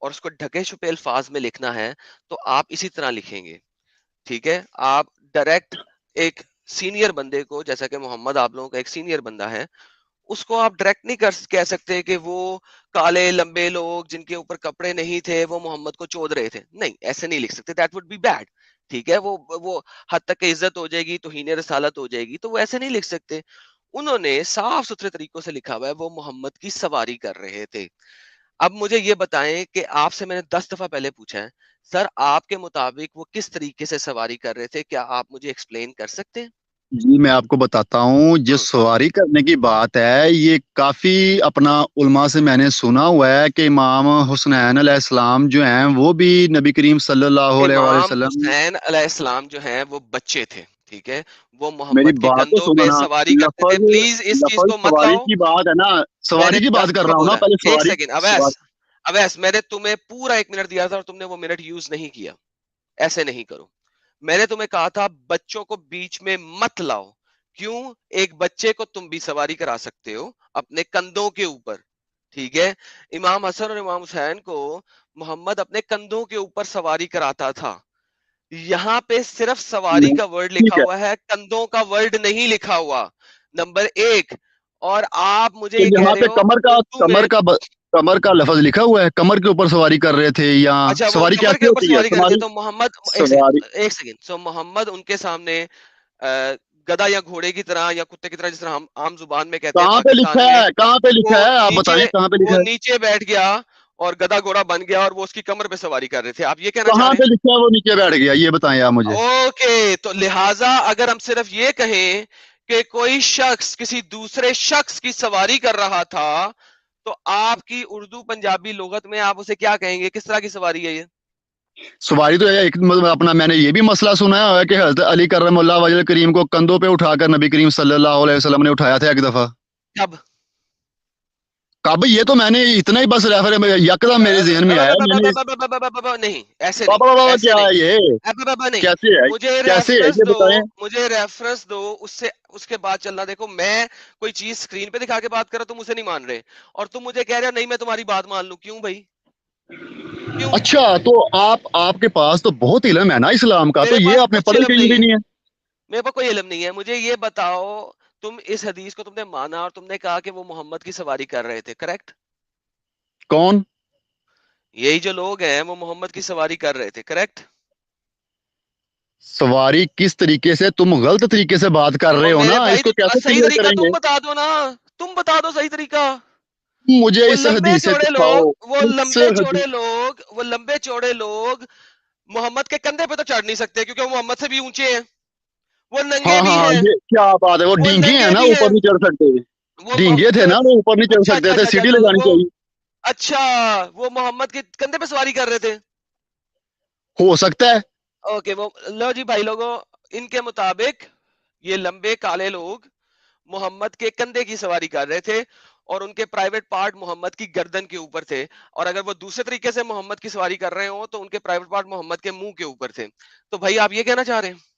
A: اور اس کو ڈھکے چھپے الفاظ میں لکھنا ہے تو آپ اسی طرح لکھیں گے. ٹھیک ہے، آپ ڈائریکٹ ایک سینئر بندے کو، جیسا کہ محمد آپ لوگوں کا ایک سینئر بندہ ہے، اس کو آپ ڈائریکٹ نہیں کہہ سکتے کہ وہ کالے لمبے لوگ جن کے اوپر کپڑے نہیں تھے وہ محمد کو چود رہے تھے. نہیں، ایسے نہیں لکھ سکتے، دیٹ وڈ بی بیڈ. ٹھیک ہے، وہ حد تک کہ عزت ہو جائے گی، توہین رسالت ہو جائے گی، تو وہ ایسے نہیں لکھ سکتے. انہوں نے صاف ستھرے طریقوں سے لکھا ہوا ہے وہ محمد کی سواری کر رہے تھے. اب مجھے یہ بتائیں کہ آپ سے میں نے 10 دفعہ پہلے پوچھا ہے، سر آپ کے مطابق وہ کس طریقے سے سواری کر رہے تھے؟ کیا آپ مجھے ایکسپلین کر سکتے ہیں؟
B: جی میں آپ کو بتاتا ہوں. جو سواری کرنے کی بات ہے یہ کافی اپنا علماء سے میں نے سنا ہوا ہے کہ امام حسنین علیہ السلام جو ہیں وہ بھی نبی کریم صلی اللہ علیہ وآلہ
A: امام
B: وسلم.
A: حسین علیہ السلام جو ہیں وہ بچے تھے. ٹھیک ہے، وہ
B: میری
A: محمد کے
B: بات تو
A: کندھوں
B: سنو
A: پہ
B: نا.
A: سواری کرتے تھے.
B: لفظ
A: پلیز اس چیز
B: لفظ
A: کو مت
B: سواری
A: لاؤ.
B: کی بات ہے نا،
A: میں
B: سواری
A: نے
B: کی
A: 10
B: بات کر
A: دفعہ
B: رہا ہوں نا.
A: بولا.
B: پہلے
A: ایک
B: سواری
A: سیکنڈ اویس،
B: سواری
A: اویس میں نے تمہیں پورا 1 منٹ دیا تھا اور تم نے وہ منٹ یوز نہیں کیا. ایسے نہیں کرو. میں نے تمہیں کہا تھا بچوں کو بیچ میں مت لاؤ. کیوں؟ ایک بچے کو تم بھی سواری کرا سکتے ہو اپنے کندھوں کے اوپر. ٹھیک ہے، امام حسن اور امام حسین کو محمد اپنے کندھوں کے اوپر سواری کراتا تھا. یہاں پہ صرف سواری
B: نہیں،
A: کا ورڈ لکھا
B: ٹھیک ہے.
A: ہوا ہے، کندھوں کا ورڈ نہیں لکھا ہوا. نمبر ایک. اور آپ مجھے
B: تو
A: یہ کہہ
B: یہاں
A: رہے
B: پہ
A: ہو اردو میں.
B: کمر کا لفظ لکھا ہوا ہے، کمر کے اوپر سواری کر رہے تھے یا
A: اچھا وہ
B: سواری
A: کمر کے
B: کیسی
A: اوپر
B: ہوتی ہے
A: سواری کرتے
B: تمہاری
A: تو محمد
B: سواری؟
A: ایک سیکنڈ سو محمد ان کے سامنے گدا یا گھوڑے کی طرح یا کتے کی طرح، جس طرح ہم عام زبان میں کہتے ہیں
B: کہاں پہ لکھا
A: پاکستان میں،
B: ہے؟ کہاں پہ
A: وہ
B: لکھا ہے آپ
A: نیچے
B: بتائیں کہاں پہ
A: وہ
B: لکھا ہے؟
A: نیچے بیٹھ گیا اور گدا گھوڑا بن گیا اور وہ اس کی کمر پہ سواری کر رہے تھے. آپ یہ کہنا چاہ
B: کہاں
A: رہے
B: پہ لکھا ہے وہ نیچے بیٹھ گیا؟ یہ بتائیں آپ مجھے.
A: ہیں؟ اوکے، تو لہٰذا اگر ہم صرف یہ کہیں کہ کوئی شخص کسی دوسرے شخص کی سواری کر رہا تھا تو آپ کی اردو پنجابی لغت میں آپ اسے کیا کہیں گے؟ کس طرح کی سواری ہے یہ؟
B: سواری تو ایک مطلب اپنا میں نے یہ بھی مسئلہ سنا ہے کہ حضرت علی کرم اللہ وجہ کریم کو کندھوں پہ اٹھا کر نبی کریم صلی اللہ علیہ وسلم نے اٹھایا تھا ایک دفعہ.
A: کب؟
B: کب؟ یہ تو میں نے اتنا ہی بس ریفر یکدم میرے ذہن میں آیا. میں نے
A: نہیں، ایسے نہیں،
B: بابا بابا بابا
A: ایسے
B: کیا
A: نہیں.
B: ہے یہ؟
A: نہیں.
B: کیسے ہے؟
A: مجھے
B: کیسے ہے
A: ریفرنس
B: یہ
A: دو،
B: بتائیں.
A: مجھے ریفرنس دو، اس کے بعد چلنا. دیکھو میں کوئی چیز اسکرین پہ دکھا کے بات کر رہا، تم اسے نہیں مان رہے اور تم مجھے کہہ رہے ہو نہیں میں تمہاری بات مان لوں. کیوں بھائی؟ کیوں؟
B: اچھا تو آپ کے پاس تو بہت علم ہے نا اسلام کا، تو
A: میرے
B: یہ
A: پاس
B: آپ نے
A: کچھ
B: پڑھے
A: علم
B: کہیں
A: نہیں
B: بھی
A: ہے،
B: نہیں ہے.
A: میرے پاس کوئی علم نہیں ہے. مجھے یہ بتاؤ، تم اس حدیث کو تم نے مانا اور تم نے کہا کہ وہ محمد کی سواری کر رہے تھے، کریکٹ؟
B: کون؟
A: یہی جو لوگ ہیں وہ محمد کی سواری کر رہے تھے، کریکٹ؟
B: سواری کس طریقے سے؟ تم غلط طریقے سے بات کر رہے
A: اور
B: ہو
A: میرے
B: نا،
A: بھائی
B: اس کو
A: تو
B: کیسے
A: صحیح
B: کلیئر
A: طریقہ
B: کریں
A: تم
B: گے؟
A: بتا دو نا، تم بتا دو صحیح طریقہ.
B: مجھے
A: وہ
B: اس
A: لمبے
B: حدیث سے
A: چوڑے
B: دکھاؤ.
A: لوگ وہ
B: اس
A: لمبے
B: حدیث
A: چوڑے لوگ وہ لمبے چوڑے لوگ محمد کے کندھے پہ تو چڑھ نہیں سکتے کیونکہ وہ محمد سے بھی اونچے ہیں. وہ ننگے
B: ہاں
A: بھی
B: ہاں
A: ہیں،
B: یہ کیا بات ہے؟ وہ
A: وہ
B: ڈینگے ہیں
A: ننگے
B: نا،
A: بھی ہیں.
B: اوپر نہیں چڑھ سکتے.
A: وہ
B: ڈینگے تھے نا، وہ اوپر نہیں چڑھ
A: اچھا
B: سکتے
A: اچھا
B: تھے،
A: اچھا اچھا
B: سیڑھی
A: تو
B: لگانی
A: وہ
B: چاہیے.
A: اچھا وہ محمد کے کندھے پہ سواری کر رہے تھے.
B: ہو سکتا ہے.
A: اوکے، وہ لو جی بھائی لوگوں، ان کے مطابق یہ لمبے کالے لوگ محمد کے کندھے کی سواری کر رہے تھے اور ان کے پرائیویٹ پارٹ محمد کی گردن کے اوپر تھے, اور اگر وہ دوسرے طریقے سے محمد کی سواری کر رہے ہوں تو ان کے پرائیویٹ پارٹ محمد کے منہ کے اوپر تھے. تو بھائی آپ یہ کہنا چاہ رہے ہیں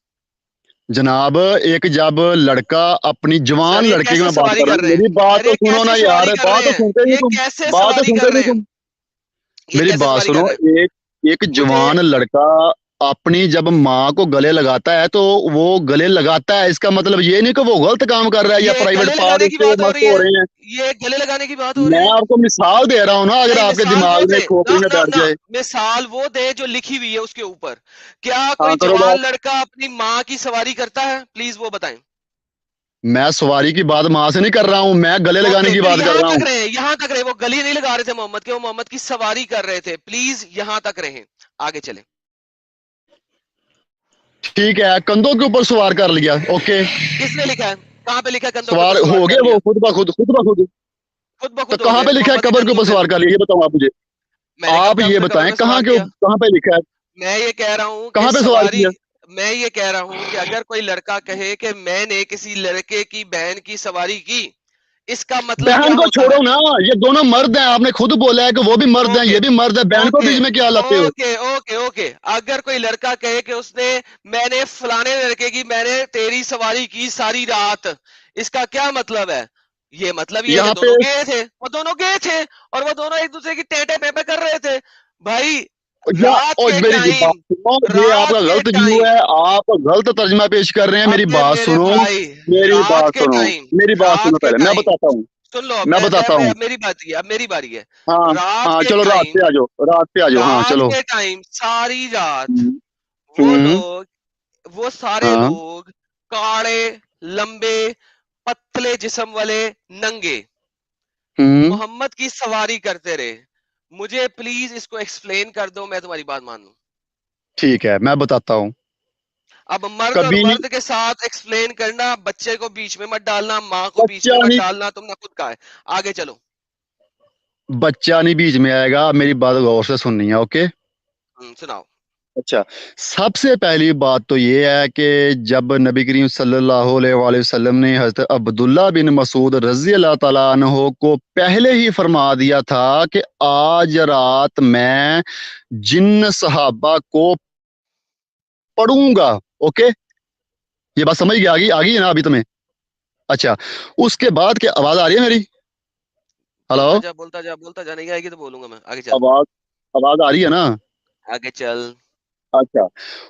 B: جناب ایک جب لڑکا اپنی
A: سر
B: جوان
A: یہ
B: لڑکے کی
A: کیسے
B: میں بات
A: سواری
B: کر رہا
A: کر
B: ہوں,
A: رہے ہیں,
B: میری بات
A: سر
B: تو
A: یہ
B: سنو
A: کیسے
B: نا یار,
A: سواری کر
B: بات
A: رہے
B: تو
A: ہیں,
B: سنتے نہیں
A: یہ
B: تم,
A: کیسے
B: بات تو
A: سواری
B: سنتے
A: کر
B: نہیں
A: رہے ہیں,
B: تم.
A: یہ
B: میری
A: کیسے
B: بات
A: سواری
B: سنو,
A: کر رہے ہیں
B: ایک
A: مجھے.
B: جوان لڑکا اپنی جب ماں کو گلے لگاتا ہے تو وہ گلے لگاتا ہے, اس کا مطلب یہ نہیں کہ وہ غلط کام کر رہا ہے یا
A: یہ
B: پرائیویٹ
A: گلے
B: پارٹ
A: لگانے
B: اس
A: کی
B: کے
A: بات ہو
B: مست
A: رہی
B: ہو
A: ہے,
B: رہے ہیں.
A: یہ گلے لگانے کی بات ہو
B: میں
A: رہی ہے.
B: آپ کو مثال دے رہا ہوں نا, اگر
A: نہیں,
B: آپ کے
A: مثال وہ
B: دماغ میں
A: دے
B: کھوپڑی میں بیٹھ جائے.
A: مثال وہ دے جو لکھی ہوئی ہے اس کے اوپر. کیا
B: ہاں
A: کوئی
B: کرو
A: جوان
B: بات.
A: لڑکا اپنی ماں کی سواری کرتا ہے؟ پلیز وہ بتائیں.
B: میں سواری کی بات ماں سے نہیں کر رہا ہوں, میں گلے لگانے
A: اوکے,
B: کی
A: پھر
B: بات کر
A: یہاں
B: رہا
A: تک
B: ہوں.
A: رہے, یہاں تک رہے, وہ گلی نہیں لگا رہے تھے محمد کے, وہ محمد کی سواری کر رہے تھے. پلیز یہاں تک رہیں, آگے چلیں.
B: ٹھیک ہے, کندھوں کے اوپر سوار کر لیا, اوکے.
A: کس نے لکھا ہے, کہاں پہ لکھا ہے کندھوں کے
B: سوار
A: اوپر سوار
B: ہو
A: کر
B: گیا
A: لیا؟
B: وہ خود بخود, خود بخود.
A: خود
B: تو
A: بخود ہو
B: کہاں
A: گئے
B: پہ لکھا ہے
A: محمد کی
B: قبر کے
A: گردن
B: اوپر
A: پہ.
B: سوار کر لیا, یہ بتاؤ آپ مجھے.
A: میں نے
B: آپ
A: کب
B: یہ
A: اپنے قبر
B: بتائیں
A: پہ
B: کہاں
A: سوار
B: کے
A: کیا؟
B: کہاں پہ لکھا ہے,
A: میں یہ کہہ رہا ہوں کہ
B: کہاں پہ سوار
A: سواری,
B: کیا.
A: میں یہ کہہ رہا ہوں کہ اگر کوئی لڑکا کہے کہ میں نے کسی لڑکے کی بہن کی سواری کی, اس کا مطلب کیا
B: بہن کو
A: ہوتا ہے؟
B: چھوڑو نا, یہ دونوں مرد ہیں, آپ نے خود بولا ہے کہ وہ بھی مرد ہیں,
A: اوکے
B: یہ بھی مرد ہے, بہن کو
A: اوکے
B: بیچ میں کیا لاتے ہو.
A: اوکے اوکے اوکے اگر کوئی لڑکا کہے کہ اس نے, میں نے فلانے لڑکے کی, میں نے تیری سواری کی ساری رات, اس کا کیا مطلب ہے؟ یہ مطلب یہ ہے کہ
B: یہاں پہ
A: دونوں گئے تھے, وہ دونوں گئے تھے, اور وہ دونوں ایک دوسرے کی ٹیٹے پیپے کر رہے تھے. بھائی رات کے
B: میری بات
A: ٹائم,
B: سنو, یہ آپ کا
A: رات کے
B: غلط ویو
A: ٹائم,
B: ہے, آپ غلط ترجمہ پیش کر رہے ہیں. میری
A: ابے
B: بات
A: میرے
B: سنو,
A: بھائی,
B: میری
A: رات
B: بات
A: کے
B: سنو,
A: ٹائم,
B: میری بات سنو
A: رات کے
B: پہلے, میں
A: ٹائم,
B: بتاتا ہوں,
A: سن لو,
B: میں بتاتا ہوں.
A: اب میری بات ہے, اب میری باری ہے.
B: ہاں
A: رات
B: ہاں,
A: کے
B: چلو رات
A: ٹائم,
B: پہ آ جاؤ, رات پہ آ جاؤ, ہاں
A: رات
B: چلو.
A: کے ٹائم ساری رات
B: ہوں
A: وہ
B: ہوں،
A: لوگ, وہ سارے
B: ہاں
A: لوگ کاڑے, لمبے, پتلے جسم والے, ننگے,
B: ہوں.
A: محمد کی سواری کرتے رہے. مجھے پلیز اس کو ایکسپلین کر دو, میں تمہاری بات مان لوں.
B: ٹھیک ہے, میں بتاتا ہوں.
A: اب مرد اور
B: کبھی
A: مرد کے ساتھ ایکسپلین کرنا, بچے کو بیچ میں مت ڈالنا, ماں کو بیچ
B: بچہ
A: میں مت
B: نہیں,
A: ڈالنا, تم نے خود کہا ہے. آگے چلو.
B: بچہ نہیں بیچ میں آئے گا, میری بات غور سے سننی ہے, اوکے.
A: سناؤ.
B: اچھا, سب سے پہلی بات تو یہ ہے کہ جب نبی کریم صلی اللہ علیہ وآلہ وسلم نے حضرت عبداللہ بن مسعود رضی اللہ تعالیٰ عنہ کو پہلے ہی فرما دیا تھا کہ آج رات میں جن صحابہ کو پڑھوں گا, اوکے. یہ بات سمجھ گیا, آگی ہے نا ابھی تمہیں. اچھا, اس کے بعد کیا آواز آ رہی ہے میری؟ ہلو,
A: بولتا جا بولتا جا بولتا جا, نہیں آئے گی تو بولوں گا میں. آگے چل,
B: آواز آواز آ رہی ہے نا.
A: آگے چل.
B: اچھا,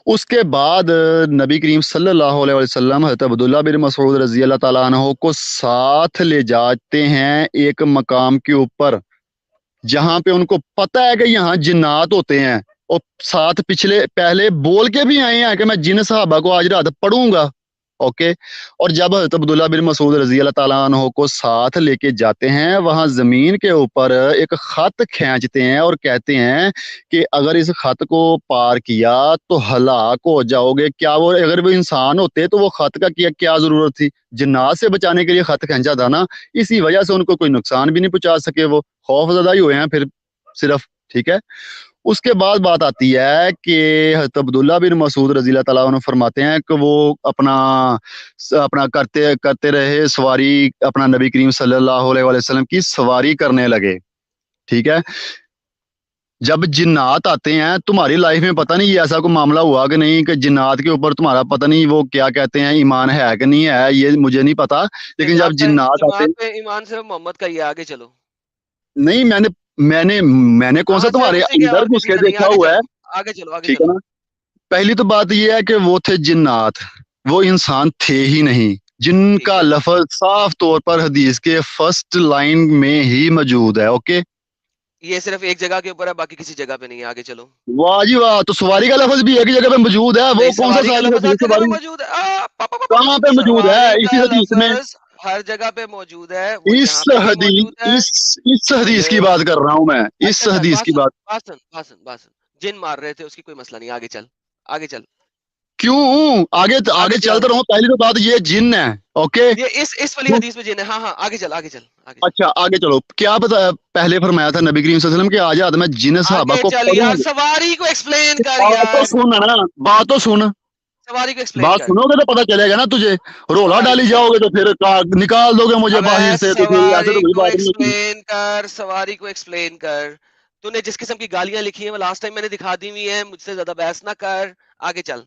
B: اس کے بعد نبی کریم صلی اللہ علیہ وسلم حضرت عبداللہ بن مسعود رضی اللہ تعالیٰ عنہ کو ساتھ لے جاتے ہیں ایک مقام کے اوپر جہاں پہ ان کو پتہ ہے کہ یہاں جنات ہوتے ہیں, اور ساتھ پہلے بول کے بھی آئے ہیں کہ میں جن صحابہ کو آج رات پڑھوں گا, اوکے. اور جب حضرت عبداللہ بن مسعود رضی اللہ تعالیٰ عنہ کو ساتھ لے کے جاتے ہیں, وہاں زمین کے اوپر ایک خط کھینچتے ہیں اور کہتے ہیں کہ اگر اس خط کو پار کیا تو ہلاک ہو جاؤ گے. کیا وہ اگر وہ انسان ہوتے تو وہ خط کا کیا ضرورت تھی, جنات سے بچانے کے لیے خط کھینچا تھا نا, اسی وجہ سے ان کو کوئی نقصان بھی نہیں پہنچا سکے, وہ خوف زدہ ہی ہوئے ہیں پھر صرف, ٹھیک ہے. اس کے بعد بات آتی ہے کہ حضرت عبداللہ بن مسعود رضی اللہ تعالیٰ عنہ فرماتے ہیں کہ وہ اپنا کرتے کرتے رہے سواری, اپنا نبی کریم صلی اللہ علیہ وسلم کی سواری کرنے لگے, ٹھیک ہے. جب جنات آتے ہیں تمہاری لائف میں پتہ نہیں یہ ایسا کوئی معاملہ ہوا کہ نہیں کہ جنات کے اوپر تمہارا پتہ نہیں وہ کیا کہتے ہیں, ایمان ہے کہ نہیں ہے, یہ مجھے نہیں پتا, لیکن جب جنات آتے
A: جماعت پہ ایمان صرف محمد کا ہی ہے. آگے چلو.
B: نہیں, میں نے کون سا
A: ہاں صرف
B: تمہارے
A: اسی کے,
B: اندر
A: اور
B: گھس
A: کسی
B: کے
A: کا نہیں.
B: دیکھا
A: آگے
B: ہوا
A: چلو,
B: ہے,
A: آگے چلو, آگے
B: ٹھیک ہے
A: چلو.
B: نا. پہلی تو بات یہ ہے کہ وہ تھے جنات, وہ انسان تھے ہی نہیں, جن
A: ٹھیک
B: کا
A: ہے,
B: لفظ صاف طور پر حدیث کے فرسٹ لائن میں ہی موجود ہے, اوکے.
A: یہ صرف ایک جگہ کے اوپر ہے, باقی کسی جگہ پہ نہیں ہے. آگے چلو.
B: واہ جی واہ, تو سواری کا لفظ بھی ایک جگہ پہ موجود ہے, وہ
A: نہیں,
B: کون سا
A: سواری کا
B: صحابی
A: لفظ ہر
B: حدیث
A: جگہ پہ
B: سواری
A: موجود ہے.
B: کہاں پہ موجود ہے
A: سواری
B: اسی
A: کا
B: حدیث میں؟
A: لفظ ہر جگہ پہ موجود ہے, وہ
B: اس
A: یہاں پہ بھی
B: حدیث
A: موجود ہے.
B: اس حدیث
A: ارے
B: کی بات کر رہا ہوں میں,
A: اچھا
B: اس
A: اچھا,
B: حدیث کی بات.
A: باسن جن مار رہے تھے, اس کی کوئی مسئلہ نہیں. آگے چل, آگے چل,
B: کیوں آگے
A: آگے چل.
B: چلتا رہوں, پہلی تو بات یہ جن ہے, اوکے.
A: یہ اس والی حدیث میں جن ہے. ہاں ہاں, آگے چل, آگے چل, آگے چل.
B: اچھا آگے چلو, کیا بتا پہلے فرمایا تھا نبی کریم صلی اللہ علیہ وسلم کہ آج رات میں جن صحابہ
A: آگے
B: کو
A: چل
B: پڑھوں
A: یار,
B: گا.
A: سواری کو ایکسپلین کر
B: بات تو
A: یار.
B: سن نا, بات تو سن.
A: सवारी को एक्सप्लेन
B: बात
A: कर।
B: सुनोगे तो पता चलेगा ना तुझे, रोला
A: सवारी
B: डाली
A: को
B: जाओगे तो फिर निकाल दोगे मुझे
A: अबे
B: बाहर से, तो फिर ऐसे
A: सवारी
B: तो कोई
A: को
B: बात नहीं होती।
A: एक्सप्लेन कर, सवारी को एक्सप्लेन कर। तूने जिस किस्म की गालियां लिखी हैं वो लास्ट टाइम मैंने दिखा दी हुई है, मुझसे ज्यादा बहस ना कर, आगे चल।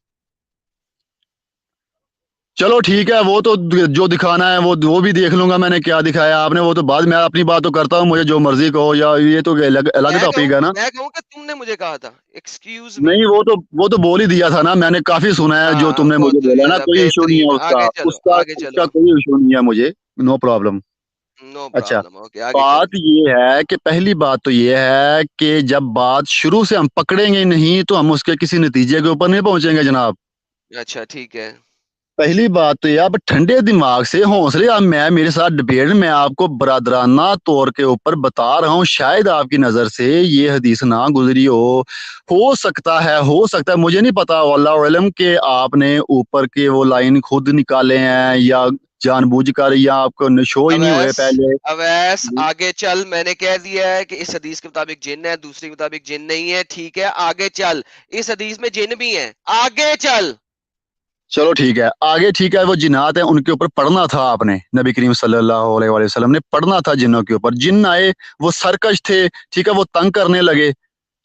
B: चलो ठीक है, वो तो जो दिखाना है वो भी देख लूंगा मैंने क्या दिखाया आपने, वो तो बाद में, अपनी बात तो करता हूँ, मुझे जो मर्जी कहो, या ये तो अलग अलग टॉपिक है ना।
A: मैं कहूँ कि तुमने मुझे कहा था, एक्सक्यूज मी।
B: नहीं, वो तो बोल ही दिया था ना, मैंने काफी सुना है जो
A: हाँ
B: तुमने
A: वो
B: मुझे
A: तो
B: बोला
A: ये
B: ना,
A: था,
B: कोई इशू नहीं
A: बेहतरीन,
B: है उसका,
A: आगे चलो,
B: उसका
A: आगे
B: उसका
A: चलो।
B: कोई इशू नहीं है मुझे, नो प्रॉब्लम।
A: नो
B: अच्छा,
A: प्रॉब्लम, ओके आगे
B: बात
A: चलो।
B: ये है कि पहली बात तो ये है कि जब बात शुरू से हम पकड़ेंगे नहीं तो हम उसके किसी नतीजे के ऊपर नहीं पहुंचेंगे जनाब।
A: अच्छा ठीक है।
B: पहली बात तो ये, आप ठंडे दिमाग से हौसले, अब मैं मेरे साथ डिबेट में आपको बरादराना तौर के ऊपर बता रहा हूँ, शायद आपकी नजर से ये हदीस ना गुजरी हो सकता है, मुझे नहीं पता, वल्लाहु अलम, के आपने ऊपर के वो लाइन खुद निकाले हैं या जानबूझकर, या आपको शो ही नहीं हुए
A: अवैस,
B: पहले।
A: अवैस आगे चल, मैंने कह दिया है कि इस हदीस के मुताबिक जिन है, दूसरी के मुताबिक जिन नहीं है, ठीक है आगे चल। इस हदीस में जिन भी है, आगे चल।
B: चलो ठीक है, आगे ठीक है, वो जिन्नात है उनके ऊपर पढ़ना था आपने, नबी करीम सल्लल्लाहु अलैहि वसल्लम ने पढ़ना था जिन्नों के ऊपर, जिन्न आए, वो सरकश थे, ठीक है, वो तंग करने लगे,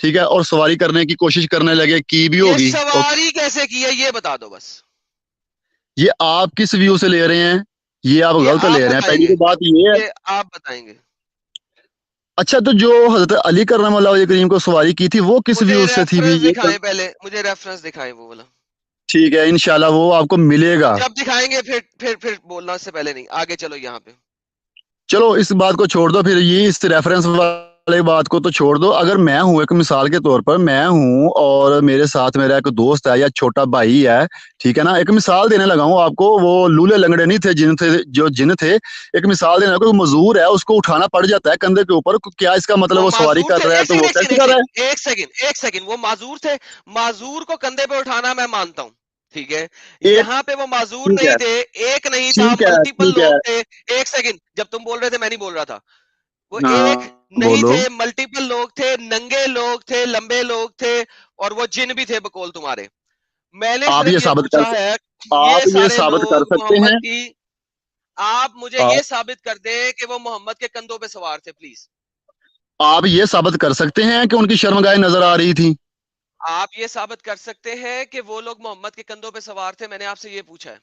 B: ठीक है, और सवारी करने की कोशिश करने लगे, की भी
A: ये
B: होगी। ओके,
A: सवारी कैसे की है ये बता दो बस।
B: ये आप किस व्यू से ले रहे हैं, ये आप
A: ये
B: गलत
A: आप
B: ले रहे हैं, पहली
A: बताएंगे,
B: तो बात ये है।
A: ये आप बताएंगे।
B: अच्छा, तो जो हजरत अली करम वजह करीम को सवारी की थी वो किस
A: मुझे
B: व्यू से थी भी
A: रेफरेंस
B: ये
A: दिखाएं पहले, मुझे रेफरेंस दिखाएं वो वाला।
B: ठीक है, इंशाल्लाह वो आपको मिलेगा।
A: जब दिखाएंगे फिर बोलना, उससे पहले नहीं, आगे चलो यहाँ पे।
B: चलो इस बात को छोड़ दो, फिर ये इस रेफरेंस वाले बात को तो छोड़ दो, अगर मैं हूं, एक मिसाल के तौर पर मैं हूं और मेरे साथ मेरा एक दोस्त है या छोटा भाई है, ठीक है ना, एक मिसाल देने लगा हूं आपको, वो लूले लंगड़े नहीं थे, जिन थे, एक मिसाल देने लगा, कोई मजदूर है उसको उठाना पड़ जाता है कंधे के ऊपर, क्या इसका मतलब
A: वो
B: वो सवारी
A: माजूर
B: कर
A: थे,
B: रहा है
A: एक
B: तो
A: सेकंड
B: वो
A: एक
B: कैसे
A: सेकंड एक
B: कर रहा है।
A: सेकंड एक सेकंड एक सेकंड, वो माजूर थे। माजूर को कंधे पे उठाना मैं मानता हूँ, ठीक है।
B: एक,
A: यहाँ पे वो माजूर
B: ठीक
A: नहीं
B: है,
A: थे, एक नहीं था,
B: ठीक है,
A: मल्टीपल
B: ठीक है,
A: लोग थे। एक सेकंड, जब तुम बोल रहे थे मैं नहीं बोल रहा था। वो एक
B: हाँ
A: नहीं
B: बोलो।
A: थे, मल्टीपल लोग थे, नंगे लोग थे, लंबे लोग थे, और वो जिन भी थे बकौल तुम्हारे। मैंने
B: आप
A: सिर्फ
B: ये
A: ये
B: साबित कर
A: पूछा है कि
B: आप
A: ये
B: ये
A: सारे
B: साबित कर
A: लोग
B: सकते
A: मोहम्मद
B: हैं।
A: की, आप मुझे
B: आ,
A: ये साबित कर दें कि वो मोहम्मद के कंधों पे सवार थे प्लीज।
B: आप ये साबित कर सकते हैं कि उनकी शर्मगाहें नजर आ रही थी।
A: आप ये साबित कर सकते हैं कि वो लोग मोहम्मद के कंधों पे सवार थे, मैंने आपसे ये पूछा है।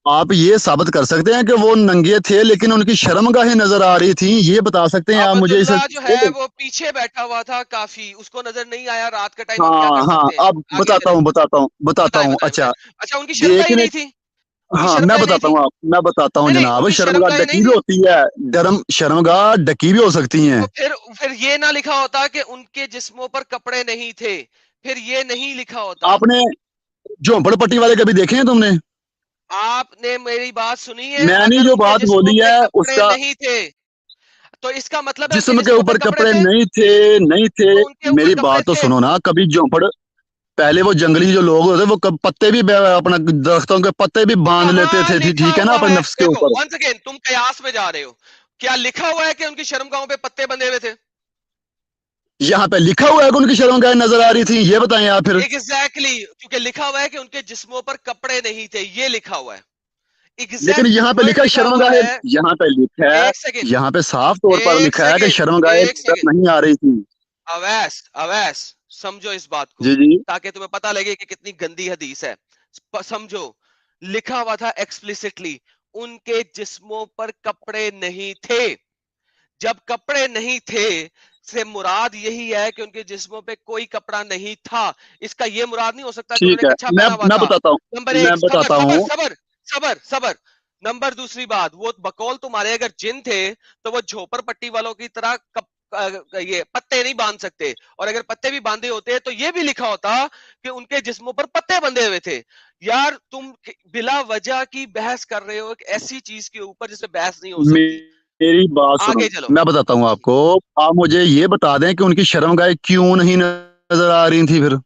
B: आप ये साबित कर सकते हैं कि वो नंगे थे लेकिन उनकी शर्मगाहें नजर आ रही थी, ये बता सकते हैं आप मुझे इसे।
A: अब्दुल्ला जो है वो पीछे बैठा हुआ था, काफी उसको नजर नहीं आया, रात का टाइम, हम क्या
B: हाँ
A: कर
B: हाँ,
A: सकते हैं।
B: अब
A: आगे चले,
B: बताता
A: बताएं
B: हूँ,
A: बताएं बताएं।
B: अच्छा,
A: अच्छा उनकी शर्मगाही
B: देखने,
A: नहीं थी, उनकी
B: हाँ मैं
A: शर्मगाही नहीं
B: बताता
A: थी।
B: हूँ आप, मैं बताता हूँ
A: नहीं नहीं,
B: जनाब,
A: उनकी
B: शर्मगाह
A: शर्मगाही
B: ढकी
A: नहीं
B: भी
A: थी।
B: होती है, शर्मगाह ढकी भी हो सकती हैं।
A: तो फिर ये ना लिखा होता कि उनके जिस्मों पर कपड़े नहीं थे, फिर ये नहीं लिखा होता।
B: आपने झोंपड़पट्टी वाले कभी देखे हैं तुमने?
A: आपने मेरी बात सुनी है,
B: मैंने
A: अगर
B: जो
A: उनके
B: बात
A: जिस्मों
B: बोली
A: पे
B: है
A: कपड़े
B: उसका,
A: नहीं थे तो इसका मतलब है उनके
B: जिस्म के
A: जिस्मों पे
B: ऊपर
A: कपड़े
B: कपड़े
A: थे।
B: नहीं थे, नहीं थे,
A: तो उनके ऊपर
B: मेरी
A: कपड़े
B: बात तो
A: थे।
B: सुनो ना, कभी झोंपड़, पहले वो जंगली जो लोग होते वो पत्ते भी अपना दरख्तों के पत्ते भी बांध लेते
A: कहाँ
B: थे,
A: लिखा
B: ठीक है ना,
A: हुआ
B: अपने
A: है,
B: नफ्स के
A: देखो
B: ऊपर।
A: वंस अगेन तुम कयास में जा रहे हो। क्या लिखा हुआ है कि उनकी शर्मगाहों पे पत्ते बंधे हुए थे?
B: यहाँ पे लिखा हुआ है कि उनकी शर्मगाहें नजर आ रही थी, ये बताएं आप फिर।
A: एग्जैक्टली क्योंकि लिखा हुआ है कि उनके जिस्मों पर कपड़े नहीं थे, ये लिखा हुआ है।
B: लेकिन
A: एग्जैक्ट
B: यहाँ पे
A: वर्ड
B: लिखा है
A: लिखा हुआ
B: शर्मगाहें,
A: है।
B: यहाँ पे लिखा है,
A: एक सेकंड,
B: यहाँ पे साफ तौर पर
A: एक
B: लिखा है कि
A: सेकंड,
B: शर्मगाहें
A: एक
B: नजर
A: सेकंड।
B: नहीं आ रही थी।
A: अवैस, अवैस, समझो इस बात को,
B: जी जी।
A: ताकि तुम्हें पता लगे कि कितनी गंदी हदीस है। समझो, लिखा हुआ था एक्सप्लिसिटली, उनके जिस्मों पर कपड़े नहीं थे। जब कपड़े नहीं थे से मुराद यही है कि उनके जिस्मों पे कोई कपड़ा नहीं था। इसका ये मुराद नहीं हो सकता कि उन्होंने
B: ठीक है,
A: कच्छा पहना हुआ
B: मैं
A: था।
B: बताता हूँ,
A: नंबर
B: मैं
A: एक, सबर
B: बताता
A: सबर
B: हूँ।
A: सबर सबर सबर। नंबर दूसरी बात, वो बकौल तुम्हारे अगर जिन थे तो वो झोपड़ पट्टी वालों की तरह ये पत्ते नहीं बांध सकते, और अगर पत्ते भी बांधे होते तो ये भी लिखा होता कि उनके जिस्मों पर पत्ते बंधे हुए थे। यार तुम बिला वजह की बहस कर रहे हो एक ऐसी चीज के ऊपर जिसमें बहस नहीं हो सकती।
B: मेरी बात सुनो,
A: आगे चलो।
B: मैं बताता हूँ आपको, आप मुझे ये बता दें कि उनकी शर्मगाहें क्यों नहीं नजर आ रही थी फिर।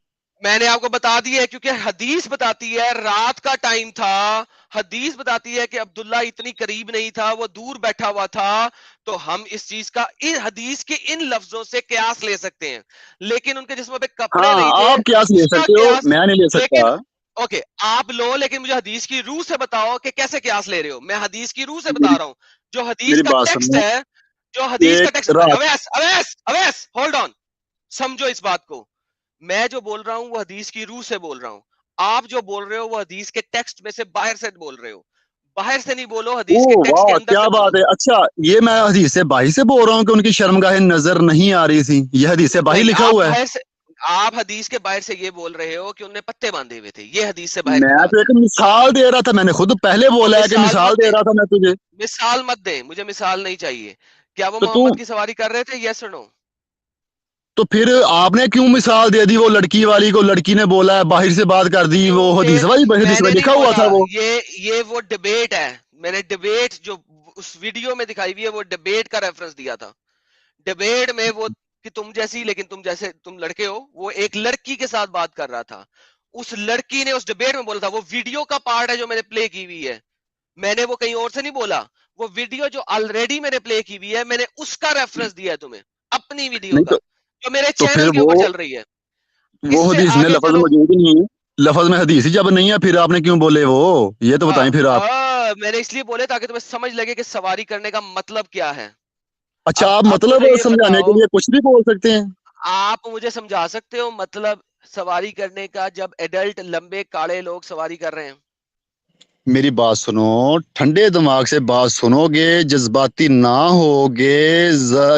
A: मैंने आपको बता दिया है, क्योंकि हदीस बताती है रात का टाइम था। हदीस बताती है कि अब्दुल्ला इतनी करीब नहीं था, वो दूर बैठा हुआ था। तो हम इस चीज का इन हदीस के इन लफ्जों से कयास ले सकते हैं, लेकिन उनके जिस्म पे कपड़े
B: हाँ,
A: नहीं थे
B: आप क्यास ले
A: उसका
B: सकते हो,
A: कयास।
B: मैं नहीं ले
A: लेकिन
B: सकता।
A: ओके, आप लो, लेकिन मुझे हदीस की रूह से बताओ कि कैसे कियास ले रहे हो। मैं हदीस की रूह से बता
B: मेरी
A: रहा हूं, जो हदीस
B: मेरी
A: का
B: बात
A: टेक्स्ट
B: सुनो।
A: है, जो हदीस का
B: एक
A: टेक्स्ट।
B: रात
A: अवैस अवैस अवैस, होल्ड ऑन, समझो इस बात को। मैं जो बोल रहा हूं वो हदीस की रूह से बोल रहा हूं। आप जो बोल रहे हो वो हदीस के टेक्स्ट में से बाहर से बोल रहे हो। बाहर से नहीं बोलो,
B: ओ
A: हदीस के टेक्स्ट के
B: वाह
A: अंदर
B: क्या
A: से
B: बात
A: बोलो।
B: है। अच्छा ये मैं हदीस से बाही से बोल रहा हूँ कि उनकी शर्मगाहें नजर नहीं आ रही थी, ये हदीस से बाही
A: नहीं,
B: लिखा
A: आप
B: हुआ है।
A: बाहर से, आप हदीस के बाहर से ये बोल रहे हो कि उनने पत्ते बांधे हुए थे, ये हदीस से बाहर की
B: मैं
A: बात
B: तो
A: है।
B: एक मिसाल दे रहा था, मैंने खुद पहले
A: तो
B: बोला है कि
A: मिसाल
B: मिसाल
A: मत
B: दे
A: दे,
B: रहा था मैं तुझे।
A: मिसाल मत दे, मुझे मिसाल नहीं चाहिए। क्या वो
B: तो तू
A: मोहम्मद की सवारी कर रहे थे, यस और नो?
B: तो फिर आपने क्यों मिसाल दे दी वो लड़की वाली को, लड़की ने बोला है बाहर से बात कर दी, वो
A: क्योंकि
B: हदीस वाली हदीस में
A: मैंने नहीं
B: लिखा हुआ
A: बोला,
B: था वो।
A: ये वो डिबेट है। मैंने डिबेट जो उस वीडियो में दिखाई हुई है वो डिबेट का रेफरेंस दिया था। डिबेट में वो, कि तुम जैसी, लेकिन तुम जैसे, तुम लड़के हो, वो एक लड़की के साथ बात कर रहा था। उस लड़की ने उस डिबेट में बोला था, वो वीडियो का पार्ट है जो मैंने प्ले की हुई है। मैंने वो कहीं और से नहीं बोला। वो वीडियो जो ऑलरेडी मैंने प्ले की हुई है, मैंने उसका रेफरेंस दिया है तुम्हें, अपनी वीडियो
B: नहीं
A: का, जो मेरे
B: तो फिर
A: चैनल के ऊपर चल रही है।
B: वो
A: इससे
B: हदीस में
A: आगे
B: लफज
A: चलो।
B: मौजूद नहीं है। लफज में हदीस ही जब नहीं है फिर आपने क्यों बोले वो, ये तो बताएं फिर आप।
A: मैंने इसलिए बोले ताकि तुम्हें समझ लगे कि सवारी करने का मतलब क्या है।
B: अच्छा आप
A: अब
B: मतलब
A: मुझे ये
B: समझाने के
A: बताओ,
B: लिए कुछ भी बोल सकते हैं।
A: आप मुझे समझा सकते हो मतलब सवारी करने का, जब एडल्ट लंबे काले लोग सवारी कर रहे हैं?
B: मेरी बात सुनो, ठंडे दिमाग से बात सुनोगे, जज्बाती ना होगे,